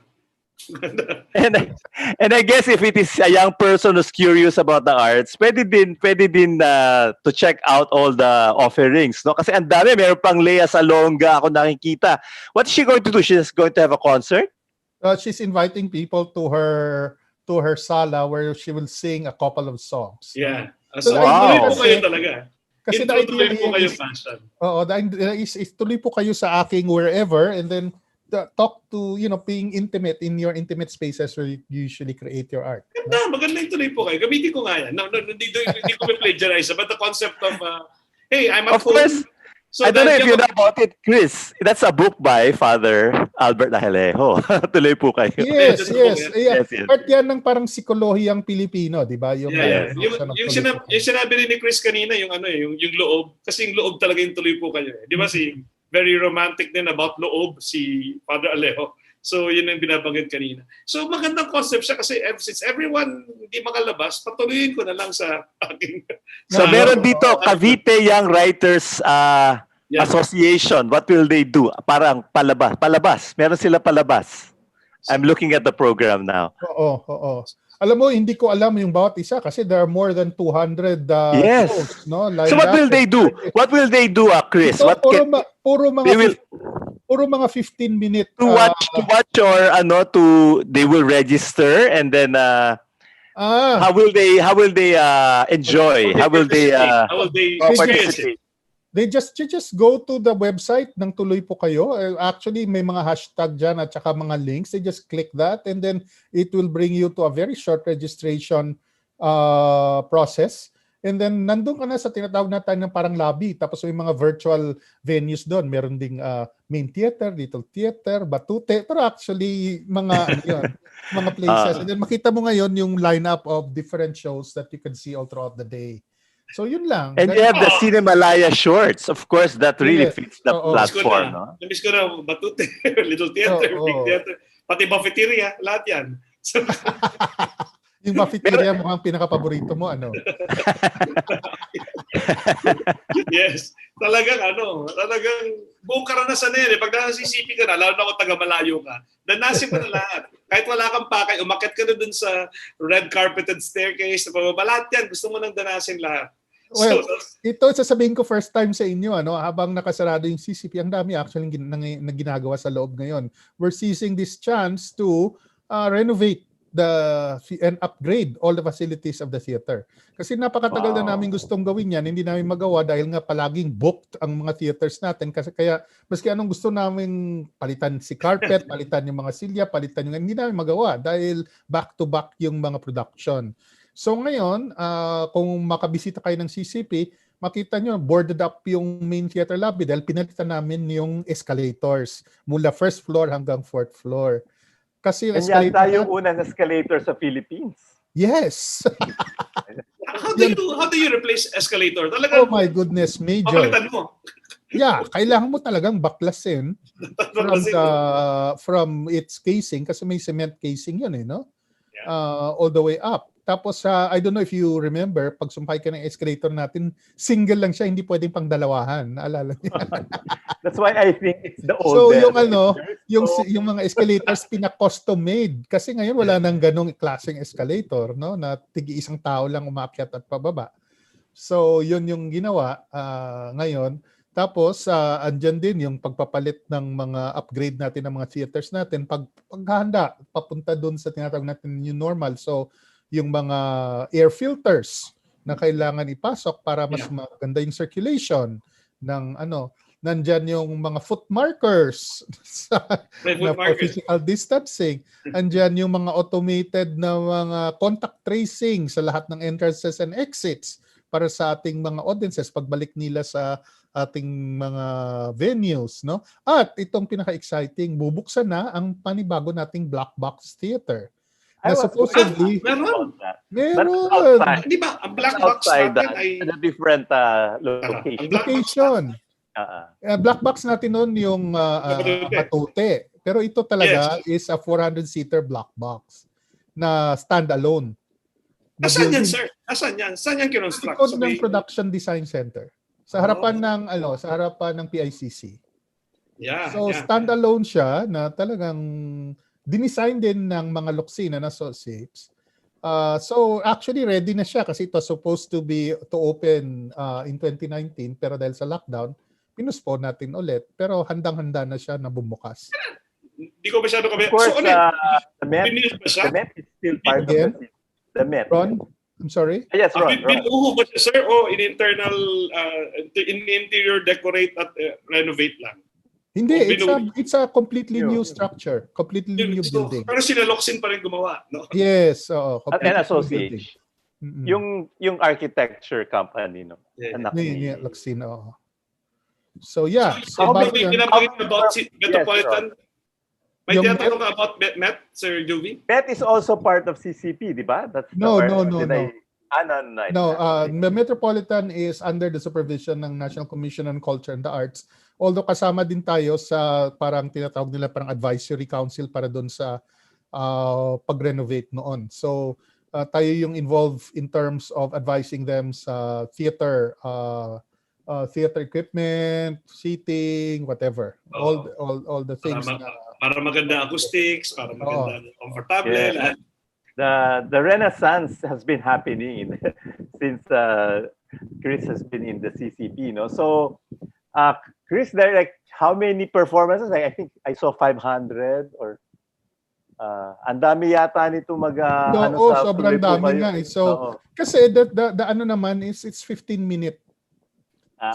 and I guess if it is a young person who's curious about the arts, pwede din to check out all the offerings, no? Kasi ang dami, meron pang Lea Salonga ako nakikita. What is she going to do? She's going to have a concert? She's inviting people to her sala where she will sing a couple of songs. Yeah. So tuloy po kayo talaga. Kasi tuloy po kayo fashion. Oo, tuloy po kayo sa aking wherever and then talk to, being intimate in your intimate spaces where you usually create your art. Maganda yung tuloy po kayo. Gamitin ko nga yan. Hindi ko plagiarize, but the concept of, hey, I'm at home. Of course. So I don't know if you know about it, Chris. That's a book by Father Albert Nahelejo. Tuloy po kayo. Yes. Part yan ng parang psikolohiyang Pilipino, di ba? Yung sinabi rin ni Chris kanina, yung loob. Kasi yung loob talaga yung tuloy po kayo. Di ba very romantic din about loob si Father Alejo. So yun ang binabanggit kanina. So magandang concept siya kasi since everyone hindi makalabas, patuloyin ko na lang sa aking... So meron dito, Cavite Young Writers Association. What will they do? Parang palabas. Meron sila palabas. I'm looking at the program now. Oo. Alam mo, hindi ko alam yung bawat isa kasi there are more than 200 shows. No? So what will they do? What will they do, Chris? Ito, puro mga 15-minute to watch or they will register and then how will they enjoy? How will they participate? They just go to the website ng Tuloy Po Kayo. Actually, may mga hashtag dyan at saka mga links. They just click that and then it will bring you to a very short registration process. And then, nandun ka na sa tinatawag natin ng parang lobby. Tapos may mga virtual venues doon. Meron ding main theater, little theater, batute. Pero actually, mga places. And then makita mo ngayon yung lineup of different shows that you can see all throughout the day. So yun lang. And you have the Cinemalaya shorts. Of course, that really fits the platform. Namiss ko na batute, little theater, big theater. Pati Bafeteria, lahat yan. Yung Bafeteria mukhang pinaka-paborito mo, ano? Yes. Talagang buong karanasan na yan. Pag nasa CCP ka na, lalo na kung taga-malayo ka, danasin mo na lahat. Kahit wala kang pakay, umakyat ka na dun sa red carpeted staircase, lahat yan, gusto mo nang danasin lahat. Well, ito sasabihin ko first time sa inyo, habang nakasarado yung CCP, ang dami actually na ginagawa sa loob ngayon. We're seizing this chance to renovate and upgrade all the facilities of the theater. Kasi napakatagal na namin gustong gawin yan, hindi namin magawa dahil nga palaging booked ang mga theaters natin. Kaya maski anong gusto namin palitan si carpet, palitan yung mga silya, palitan yung hindi namin magawa dahil back-to-back yung mga production. So ngayon, kung makabisita kayo ng CCP, makita nyo, boarded up yung main theater lobby dahil pinalitan namin yung escalators mula first floor hanggang fourth floor. Kasi yung escalator yung unang escalator sa Philippines. Yes. How do you replace escalator? Talagang, oh my goodness, major. Papalitan mo. Yeah, kailangan mo talagang baklasin from its casing kasi may cement casing yun all the way up. Tapos, I don't know if you remember, pag sumpay ka ng escalator natin, single lang siya, hindi pwedeng pang dalawahan. Naalala niyo? That's why I think it's the old. So, yung mga escalators, pina-custom made. Kasi ngayon, wala nang ganong klaseng escalator, na tigi-isang tao lang umaakyat at pababa. So, yun yung ginawa ngayon. Tapos, andyan din yung pagpapalit ng mga upgrade natin ng mga theaters natin. Paghahanda, papunta dun sa tinatawag natin new normal. So, yung mga air filters na kailangan ipasok para mas maganda yung circulation ng nandyan yung mga foot markers for physical distancing. Andyan yung mga automated na mga contact tracing sa lahat ng entrances and exits para sa ating mga audiences pagbalik nila sa ating mga venues, no? At itong pinaka-exciting, bubuksan na ang panibago nating black box theater. Na supposedly, meron. Di ba, ang black box natin ay a different location. Black box natin noon yung Matute. Pero ito talaga is a 400-seater black box na standalone. Asan yan, sir? Asan yan? Saan yan kinonstruct? Ito ng Production Design Center. Sa harapan ng PICC. Standalone siya na talagang dinesign din ng mga Luxina na associates. So actually ready na siya kasi it was supposed to open in 2019 pero dahil sa lockdown, pinuspone natin ulit. Pero handang-handa na siya na bumukas. Hindi ko masyado kami. Of course, so, the Met is still part of the Met. Ron? I'm sorry? Yes, Ron. Binuho ba siya, sir? O in internal, in interior decorate at renovate lang? Hindi, it's a completely new structure. Completely new building. Pero sila Luxin pa rin gumawa, no? Yes, An association. Yung architecture company, no? Yeah, Luxin, So yeah. How about Metropolitan? May tinatanong ka about Met, Sir Juvie? Met is also part of CCP, di ba? No. The Metropolitan is under the supervision ng National Commission on Culture and the Arts. Although kasama din tayo sa parang tinatawag nila parang advisory council para doon sa pag-renovate noon. So tayo yung involved in terms of advising them sa theater equipment, seating, whatever. All the things para maganda acoustics, para maganda comfortable. Yeah. The renaissance has been happening since Chris has been in the CCP, no? So Chris, there like how many performances? I think I saw 500 or ang dami yata nito sobrang dami nga. So kasi the ano naman is it's 15-minute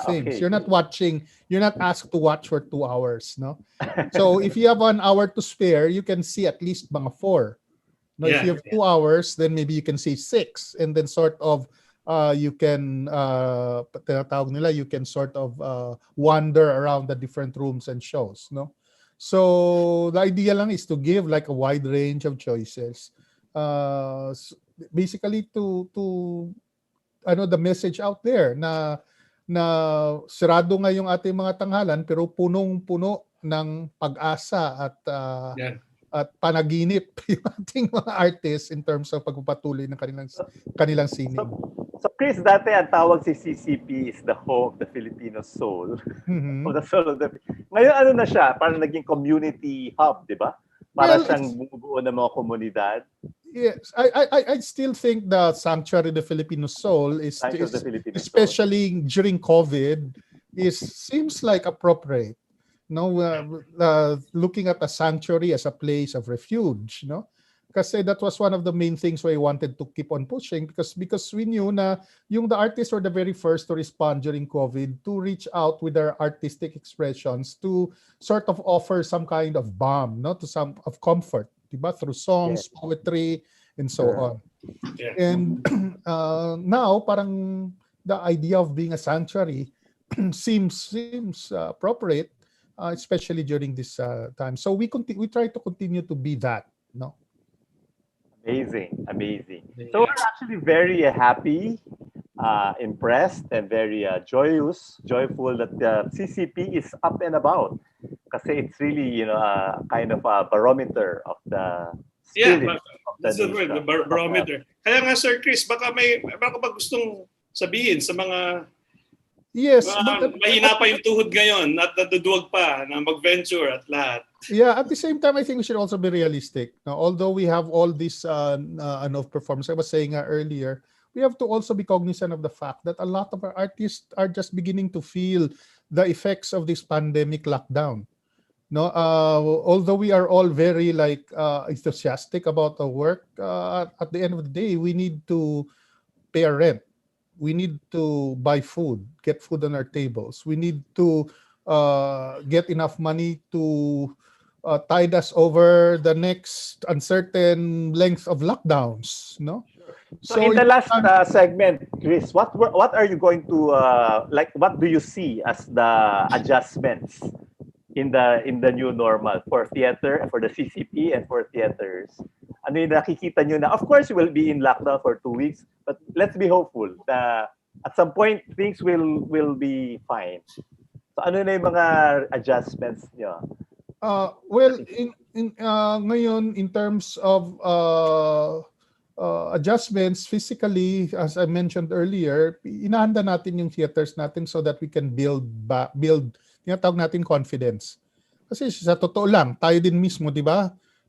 things. Okay. You're not asked to watch for 2 hours, no? So if you have 1 hour to spare, you can see at least mga 4. No, if you have 2 hours, then maybe you can see 6, and then sort of you can sort of wander around the different rooms and shows, no? So the idea lang is to give like a wide range of choices. Basically to the message out there na sirado nga yung ating mga tanghalan pero punong-puno ng pag-asa at panaginip yung ating mga artists in terms of pagpapatuloy ng kanilang sining. So Chris, dati ang tawag si CCP is the home of the Filipino soul. Of the soul of the... Ngayon ano na siya? Parang naging community hub, di ba? Para siyang bumubuo ng mga komunidad. Yes, I still think the Sanctuary of the Filipino Soul is especially during COVID seems like appropriate. No, looking at a sanctuary as a place of refuge, no? Kasi that was one of the main things why I wanted to keep on pushing because we knew na the artists were the very first to respond during COVID to reach out with their artistic expressions to sort of offer some kind of balm, no, to some of comfort. Diba? Through songs, poetry, and so on. Yeah. And now, parang the idea of being a sanctuary seems appropriate, especially during this time. So we try to continue to be that. No. Amazing. So we're actually very happy, impressed, and very joyful that the CCP is up and about. Kasi it's really, kind of a barometer of the spirit of the that's the word, the barometer. Kaya nga, Sir Chris, baka ba gustong sabihin sa mga mahina pa yung tuhod ngayon at naduduwag pa na mag-venture at lahat. Yeah, at the same time, I think we should also be realistic. Now, although we have all this performance, I was saying earlier, we have to also be cognizant of the fact that a lot of our artists are just beginning to feel the effects of this pandemic lockdown. No, although we are all very like enthusiastic about the work, at the end of the day, we need to pay our rent. We need to buy food, get food on our tables. We need to get enough money to tide us over the next uncertain length of lockdowns. No, So in so the last segment, Chris, what are you going to like? What do you see as the adjustments in the new normal for theater, for the CCP, and for theaters? Ano yung nakikita nyo na? Of course, we will be in lockdown for 2 weeks, but let's be hopeful na at some point things will be fine. So ano na yung mga adjustments nyo? Well, ngayon in terms of adjustments physically, as I mentioned earlier, inahanda natin yung theaters natin so that we can build tinatawag natin confidence. Kasi sa totoo lang, tayo din mismo, di ba?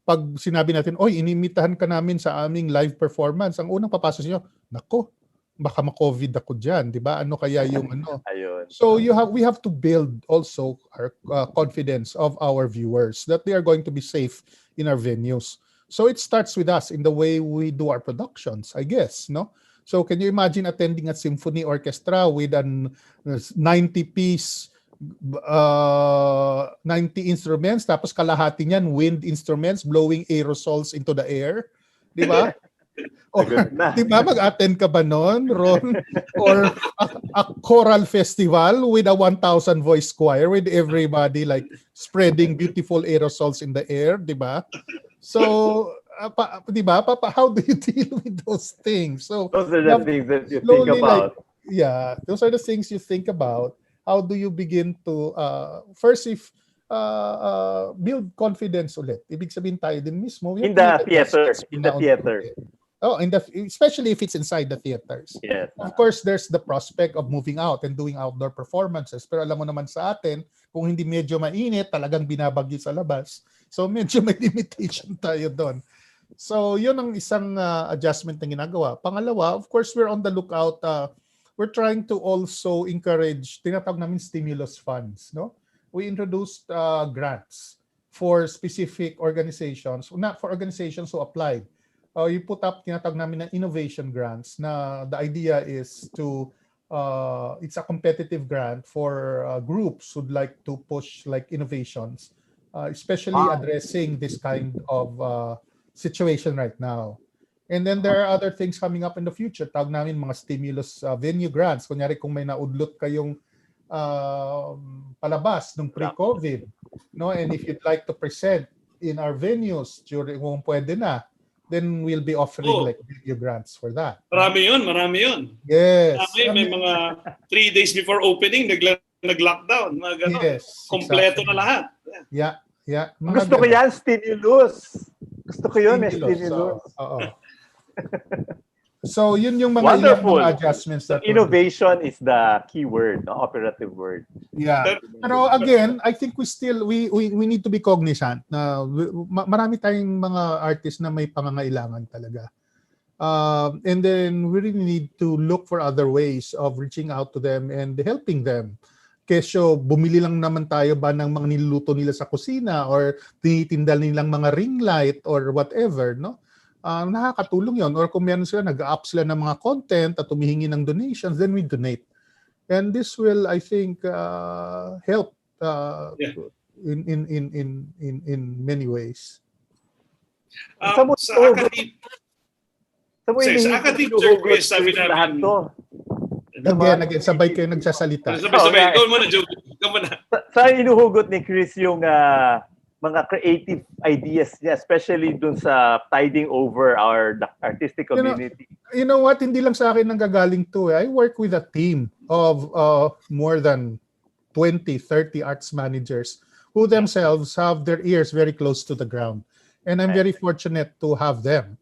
Pag sinabi natin, oy, inimitahan ka namin sa aming live performance, ang unang papasok sa inyo, nako, baka ma-COVID ako dyan, di ba? Ano kaya yung ano? Ayun. So we have to build also our confidence of our viewers that they are going to be safe in our venues. So it starts with us in the way we do our productions, I guess, no? So can you imagine attending a symphony orchestra with an 90-piece 90 instruments tapos kalahati niyan wind instruments blowing aerosols into the air, di ba? Or, di ba, mag-attend ka ba nun, Ron? Or a choral festival with a 1,000 voice choir with everybody like spreading beautiful aerosols in the air, di ba? So, di ba, how do you deal with those things? So, those are the things that you think about. Like, those are the things you think about. How do you begin to, first, if build confidence ulit. Ibig sabihin tayo din mismo. In the theater. Oh, especially if it's inside the theaters. Yes. Of course, there's the prospect of moving out and doing outdoor performances. Pero alam mo naman sa atin, kung hindi medyo mainit, talagang binabagyo sa labas. So medyo may limitation tayo doon. So yun ang isang adjustment na ginagawa. Pangalawa, of course, we're on the lookout. We're trying to also encourage, tinatawag namin stimulus funds. No, we introduced grants for specific organizations, not for organizations who applied. You put up tinatawag namin na innovation grants. Na the idea is to it's a competitive grant for groups who'd like to push like innovations, especially addressing this kind of situation right now. And then there are other things coming up in the future. Tawag namin mga stimulus venue grants. Kunyari kung may naudlot kayong palabas nung pre-COVID, no? And if you'd like to present in our venues during kung pwede na, then we'll be offering like video grants for that. Marami yun. Yes. May mga 3 days before opening, nag-lockdown. Yes. Kompleto na lahat. Yeah. Gusto ko yan, stimulus. Gusto ko yun, may stimulus. Oo. So yun yung mga adjustments that innovation is the key word, the operative word. Yeah. Pero again, I think we need to be cognizant na marami tayong mga artists na may pangangailangan talaga. And then we really need to look for other ways of reaching out to them and helping them. Kesyo, bumili lang naman tayo ba ng mga niluluto nila sa kusina or tinitinda nilang mga ring light or whatever, no? Nakakatulong yon. Or kung meron sila, nag-up sila ng mga content at humihingi ng donations, then we donate. And this will, I think, help in many ways. Sa academic Chris, sabi namin. Again, sabay kayo nagsasalita. Sabay, ikaw muna, Joe. Sa inuhugot ni Chris yung mga creative ideas niya, especially dun sa tiding over the artistic community. You know what? Hindi lang sa akin nanggagaling to. I work with a team of more than 20, 30 arts managers who themselves have their ears very close to the ground. And I'm very fortunate to have them.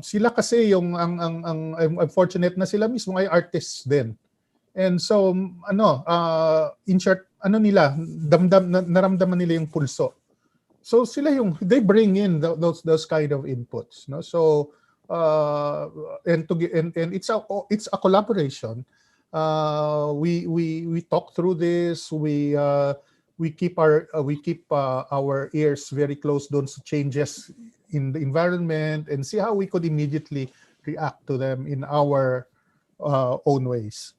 Sila kasi I'm fortunate na sila mismo ay artists din. And so in short, naramdaman nila yung pulso. So sila they bring in those kind of inputs, no? So and it's a collaboration. We talk through this, we we keep our ears very close doon sa changes in the environment and see how we could immediately react to them in our own ways.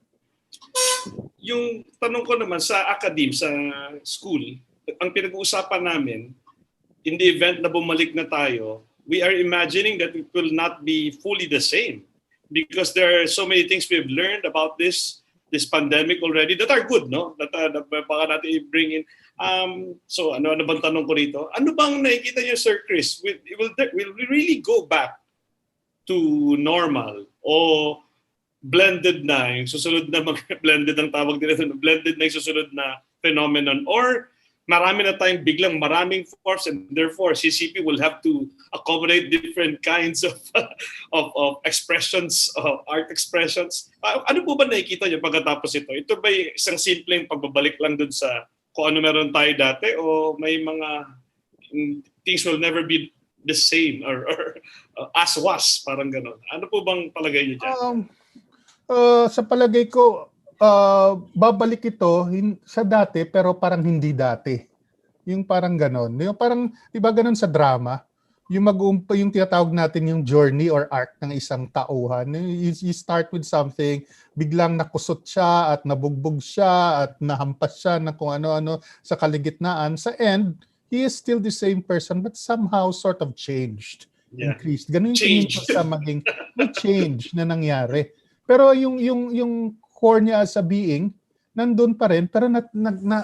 Yung tanong ko naman sa sa school, ang pinag-uusapan namin, in the event na bumalik na tayo, we are imagining that it will not be fully the same because there are so many things we've learned about this pandemic already that are good, no? That baka natin i-bring in. So ano bang tanong ko rito? Ano bang nakikita niyo, Sir Chris? Will we really go back to normal o blended na yung susunod na blended ang tawag dito, blended na yung susunod na phenomenon, or marami na tayong biglang maraming force and therefore CCP will have to accommodate different kinds of expressions, art expressions. Ano po ba nakikita niyo pagkatapos ito? Ito ba isang simpleng pagbabalik lang dun sa kung ano meron tayo dati o may mga things will never be the same or as was, parang gano'n? Ano po bang palagay niyo dyan? Sa palagay ko, babalik ito sa dati pero parang hindi dati. Yung parang ganon. Yung parang, di ba ganon sa drama? Yung tinatawag natin yung journey or arc ng isang tauhan. You start with something, biglang nakusot siya at nabugbog siya at nahampas siya na kung ano-ano sa kaligitnaan. Sa end, he is still the same person but somehow sort of changed, increased. Ganun yung tingin ko sa maging may change na nangyari. Pero yung core niya as a being, nandun pa rin, pero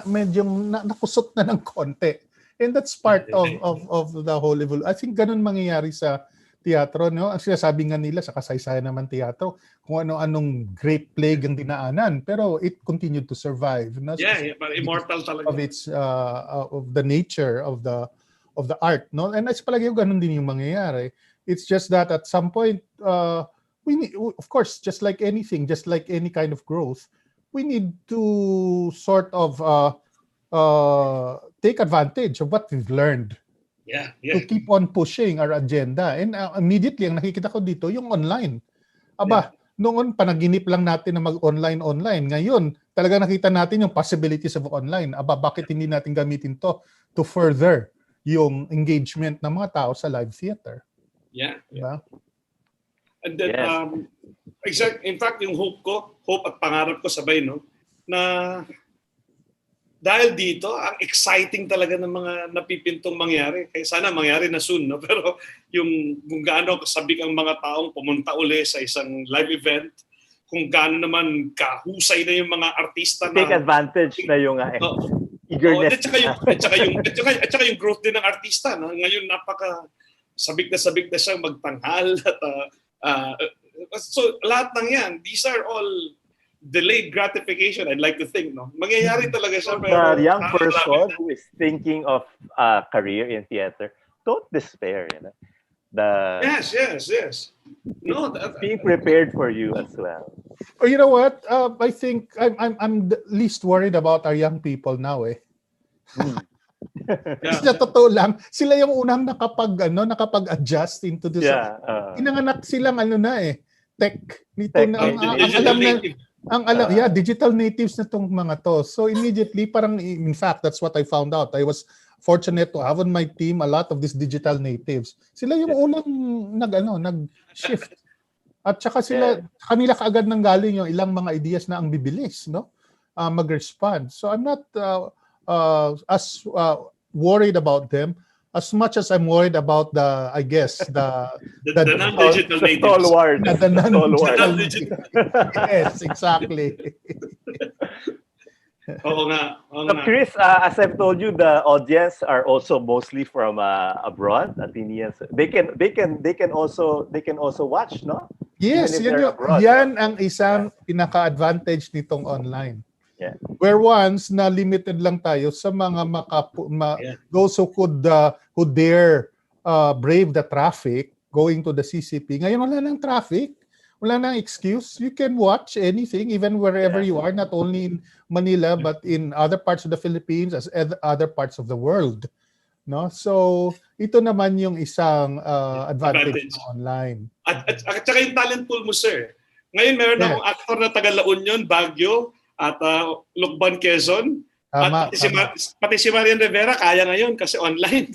medyo nakusot na ng konti. And that's part of the whole evolution. I think ganun mangyayari sa teatro, no? Ang sinasabi nga nila sa kasaysayan naman teatro, kung ano-anong great plague ang dinaanan, pero it continued to survive. No? But immortal talaga. Of the nature of the art, no? And sa palagay ko ganun din yung mangyayari. It's just that at some point, we need, of course, just like anything, just like any kind of growth, we need to sort of take advantage of what we've learned. To keep on pushing our agenda. And immediately, ang nakikita ko dito, yung online. Noon, panaginip lang natin na mag-online. Ngayon, talaga nakita natin yung possibilities of online. Bakit hindi natin gamitin to further yung engagement ng mga tao sa live theater? Diba? And then, in fact, yung hope at pangarap ko sabay, no, na dahil dito, ang exciting talaga ng mga napipintong mangyari. Kaya sana mangyari na soon, no? Pero yung kung gaano kasabik ang mga taong pumunta uli sa isang live event, kung gaano naman kahusay na yung mga artista na... Take advantage na yung eagerness. At saka yung growth din ng artista. No? Ngayon, sabik na siya magtanghal. So lahat ng yan, these are all delayed gratification, I'd like to think, no? Mangyayari talaga siya. The young person who is thinking of a career in theater, don't despair. You know? Yes. No, being prepared for you as well. You know what? I think I'm the least worried about our young people now. Sa totoo lang, sila yung unang nakapag-adjust into this. Inanganak silang tech nito na digital natives na tong mga to. So immediately, parang in fact, that's what I found out. I was fortunate to have on my team a lot of these digital natives. Sila yung unang nag-shift. At saka kanila kaagad nang galing yung ilang mga ideas na ang bibilis, no? Mag-respond. So I'm not as worried about them as much as I'm worried about the non-digital natives. The non-digital natives. Yes, exactly. Oo nga. Chris, as I've told you, the audience are also mostly from abroad, Athenians. They can also watch, no? Yes, yan ang isang pinaka-advantage nitong online. Where once na limited lang tayo sa mga those who dare brave the traffic going to the CCP. Ngayon wala nang traffic, wala nang excuse. You can watch anything even wherever you are, not only in Manila but in other parts of the Philippines as other parts of the world. No? So ito naman yung isang advantage ng online. At saka yung talent pool mo, sir. Ngayon meron akong actor na taga La Union, Baguio, at Lukban, Quezon. Tama, At tama. pati si Marian Rivera kaya ngayon kasi online.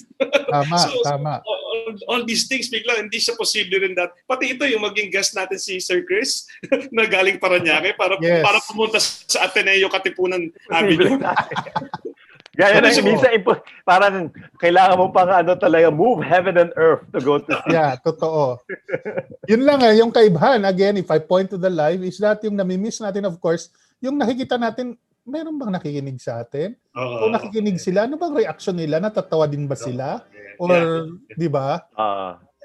Tama, so, tama. all these things bigla hindi siya posible rin that. Pati ito yung maging guest natin si Sir Chris na galing Paranaque para Yes. pumunta sa Ateneo Katipunan Avenue. Gaya Ano na, siya- minsan parang kailangan mo pang talaga move heaven and earth to go to see. Yeah, totoo. Yun lang yung kaibahan. Again, if I point to the live, is that yung namimiss natin, of course, yung nakikita natin, meron bang nakikinig sa atin? Oo. Kung nakikinig sila, ano bang reaction nila? Natatawa din ba sila? Or, di ba?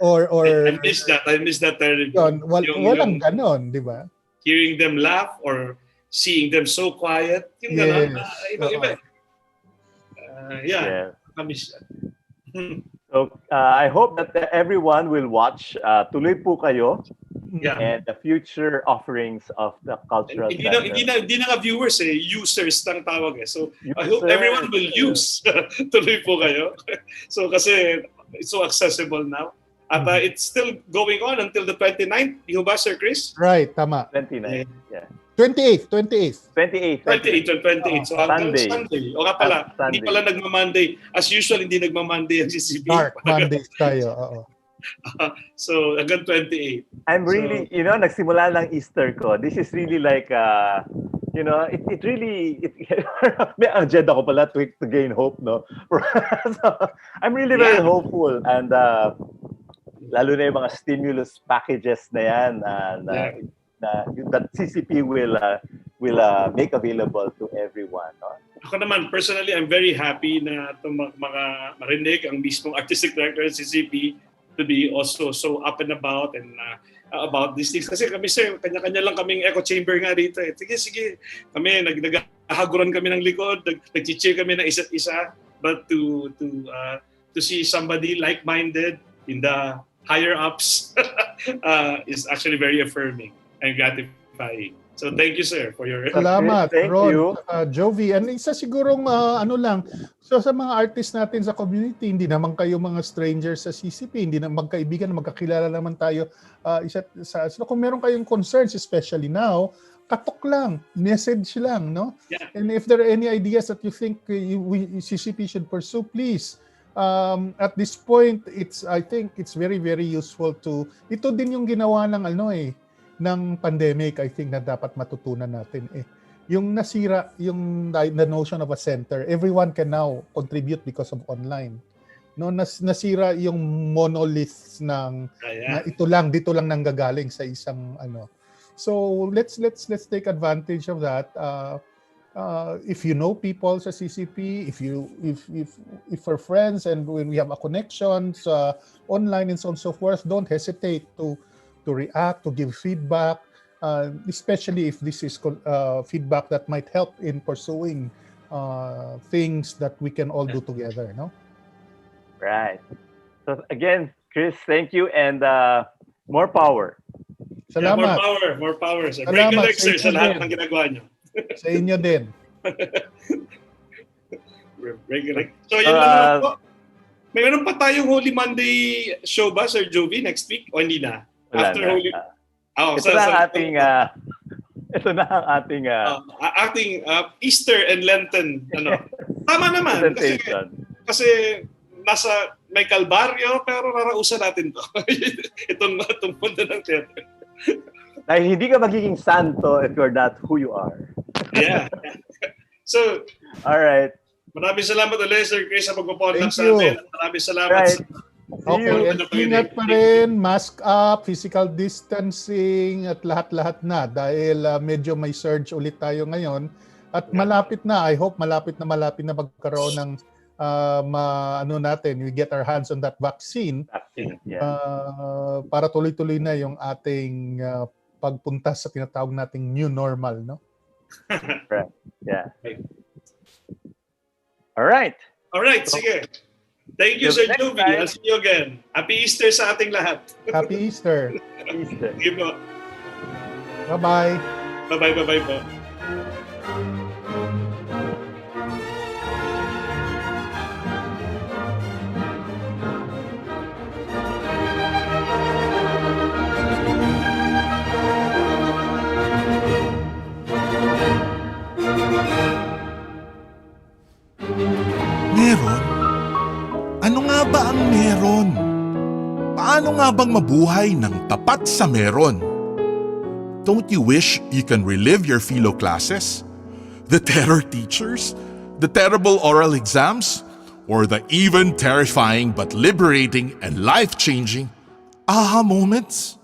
Or I miss that. I miss that terribly. yun, walang yung ganon, di ba? hearing them laugh or seeing them so quiet. Yung ganon. Yes. Iba-iba. Yeah. Kamiss siya. So I hope that everyone will watch. Tuloy po kayo Yeah. and the future offerings of the cultural Hindi center. na nga viewers users ng tawag eh. So I hope Users. everyone will use. Tuloy po kayo. So kasi it's so accessible now. At it's still going on until the 29th. Di ba, Sir Chris? Right, tama. 29. Yeah. 28th. 28. 28. So hanggang Sunday. Sunday. O nga pala, Sunday. hindi pala nagma-Monday. As usual, hindi nagma-Monday ang CCP. Dark Mondays tayo. Oo. So hanggang 28. I'm really, nagsimula lang Easter ko. This is really like, it really, may agenda ko pala to gain hope, no? So, I'm really very hopeful and lalo na yung mga stimulus packages na yan that CCP will make available to everyone. No? Ako naman, personally, I'm very happy na marinig ang mismong artistic director ng CCP to be also so up and about and about these things. Kasi kami, sir, kanya-kanya lang kaming echo chamber nga dito. Sige. Kami, naghahaguran kami ng likod, nag-cheer kami ng isa't isa. But to see somebody like-minded in the higher ups is actually very affirming and gratifying. So thank you, sir, for your... Salamat, Thank Ron, you. Jovi. And isa sigurong so sa mga artists natin sa community, hindi naman kayo mga strangers sa CCP, hindi naman magkaibigan, magkakilala naman tayo isa't isa. So kung meron kayong concerns, especially now, katok lang, message lang, no? Yeah. And if there are any ideas that you think CCP should pursue, please. At this point, I think it's very, very useful to, ito din yung ginawa ng ng pandemic, I think na dapat matutunan natin yung nasira yung the notion of a center. Everyone can now contribute because of online. No, nasira yung monolith ng na dito lang nanggagaling sa isang So let's take advantage of that. If you know people sa CCP, if we're friends and when we have a connection online and so on and so forth, don't hesitate to react, to give feedback, especially if this is feedback that might help in pursuing things that we can all do together, no? Right. So again, Chris, thank you and more power. Salamat. More power. Sir. Salamat. Break the leg, sir, Sa sa lahat inyo ng ginagawa nyo. Sa inyo din. Break the leg. So yun lang po. Mayroon pa tayong Holy Monday show ba, Sir Jovi, next week? O hindi na? Wala After na. Holy... Ito na ang ating ating Easter and Lenten tama naman kasi may kalbaryo pero rarausan natin to. itong punta ng teatro. Dahil hindi ka magiging santo if you're not who you are. Yeah. So, all right. Maraming salamat ulit, Sir Chris, sa pagpo-podcast Thank you. natin. Maraming salamat. Right. Okay, and ingat pa rin, mask up, physical distancing, at lahat-lahat na dahil medyo may surge ulit tayo ngayon. At malapit na, I hope malapit na magkaroon ng we get our hands on that vaccine. Para tuloy-tuloy na yung ating pagpunta sa tinatawag nating new normal, no? Right. Yeah. All right. Sige. Thank you, Sir Jovi. I'll see you again. Happy Easter sa ating lahat. Happy Easter. Sige po. Bye-bye. Bye-bye po. Paano nga bang mabuhay ng tapat sa meron? Don't you wish you can relive your philo classes? The terror teachers? The terrible oral exams? Or the even terrifying but liberating and life-changing aha moments?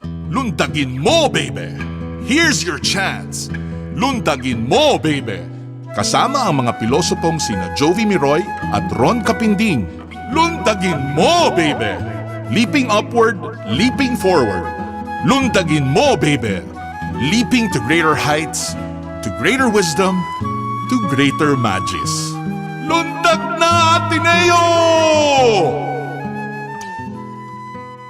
Lundagin mo, Beybeh! Here's your chance! Lundagin mo, Beybeh! Kasama ang mga pilosopong sina Jovi Miroy at Ron Capinding. Lundagin mo, Beybeh! Leaping upward, leaping forward. Lundagin mo, Beybeh! Leaping to greater heights, to greater wisdom, to greater magis. Lundag na, Ateneo!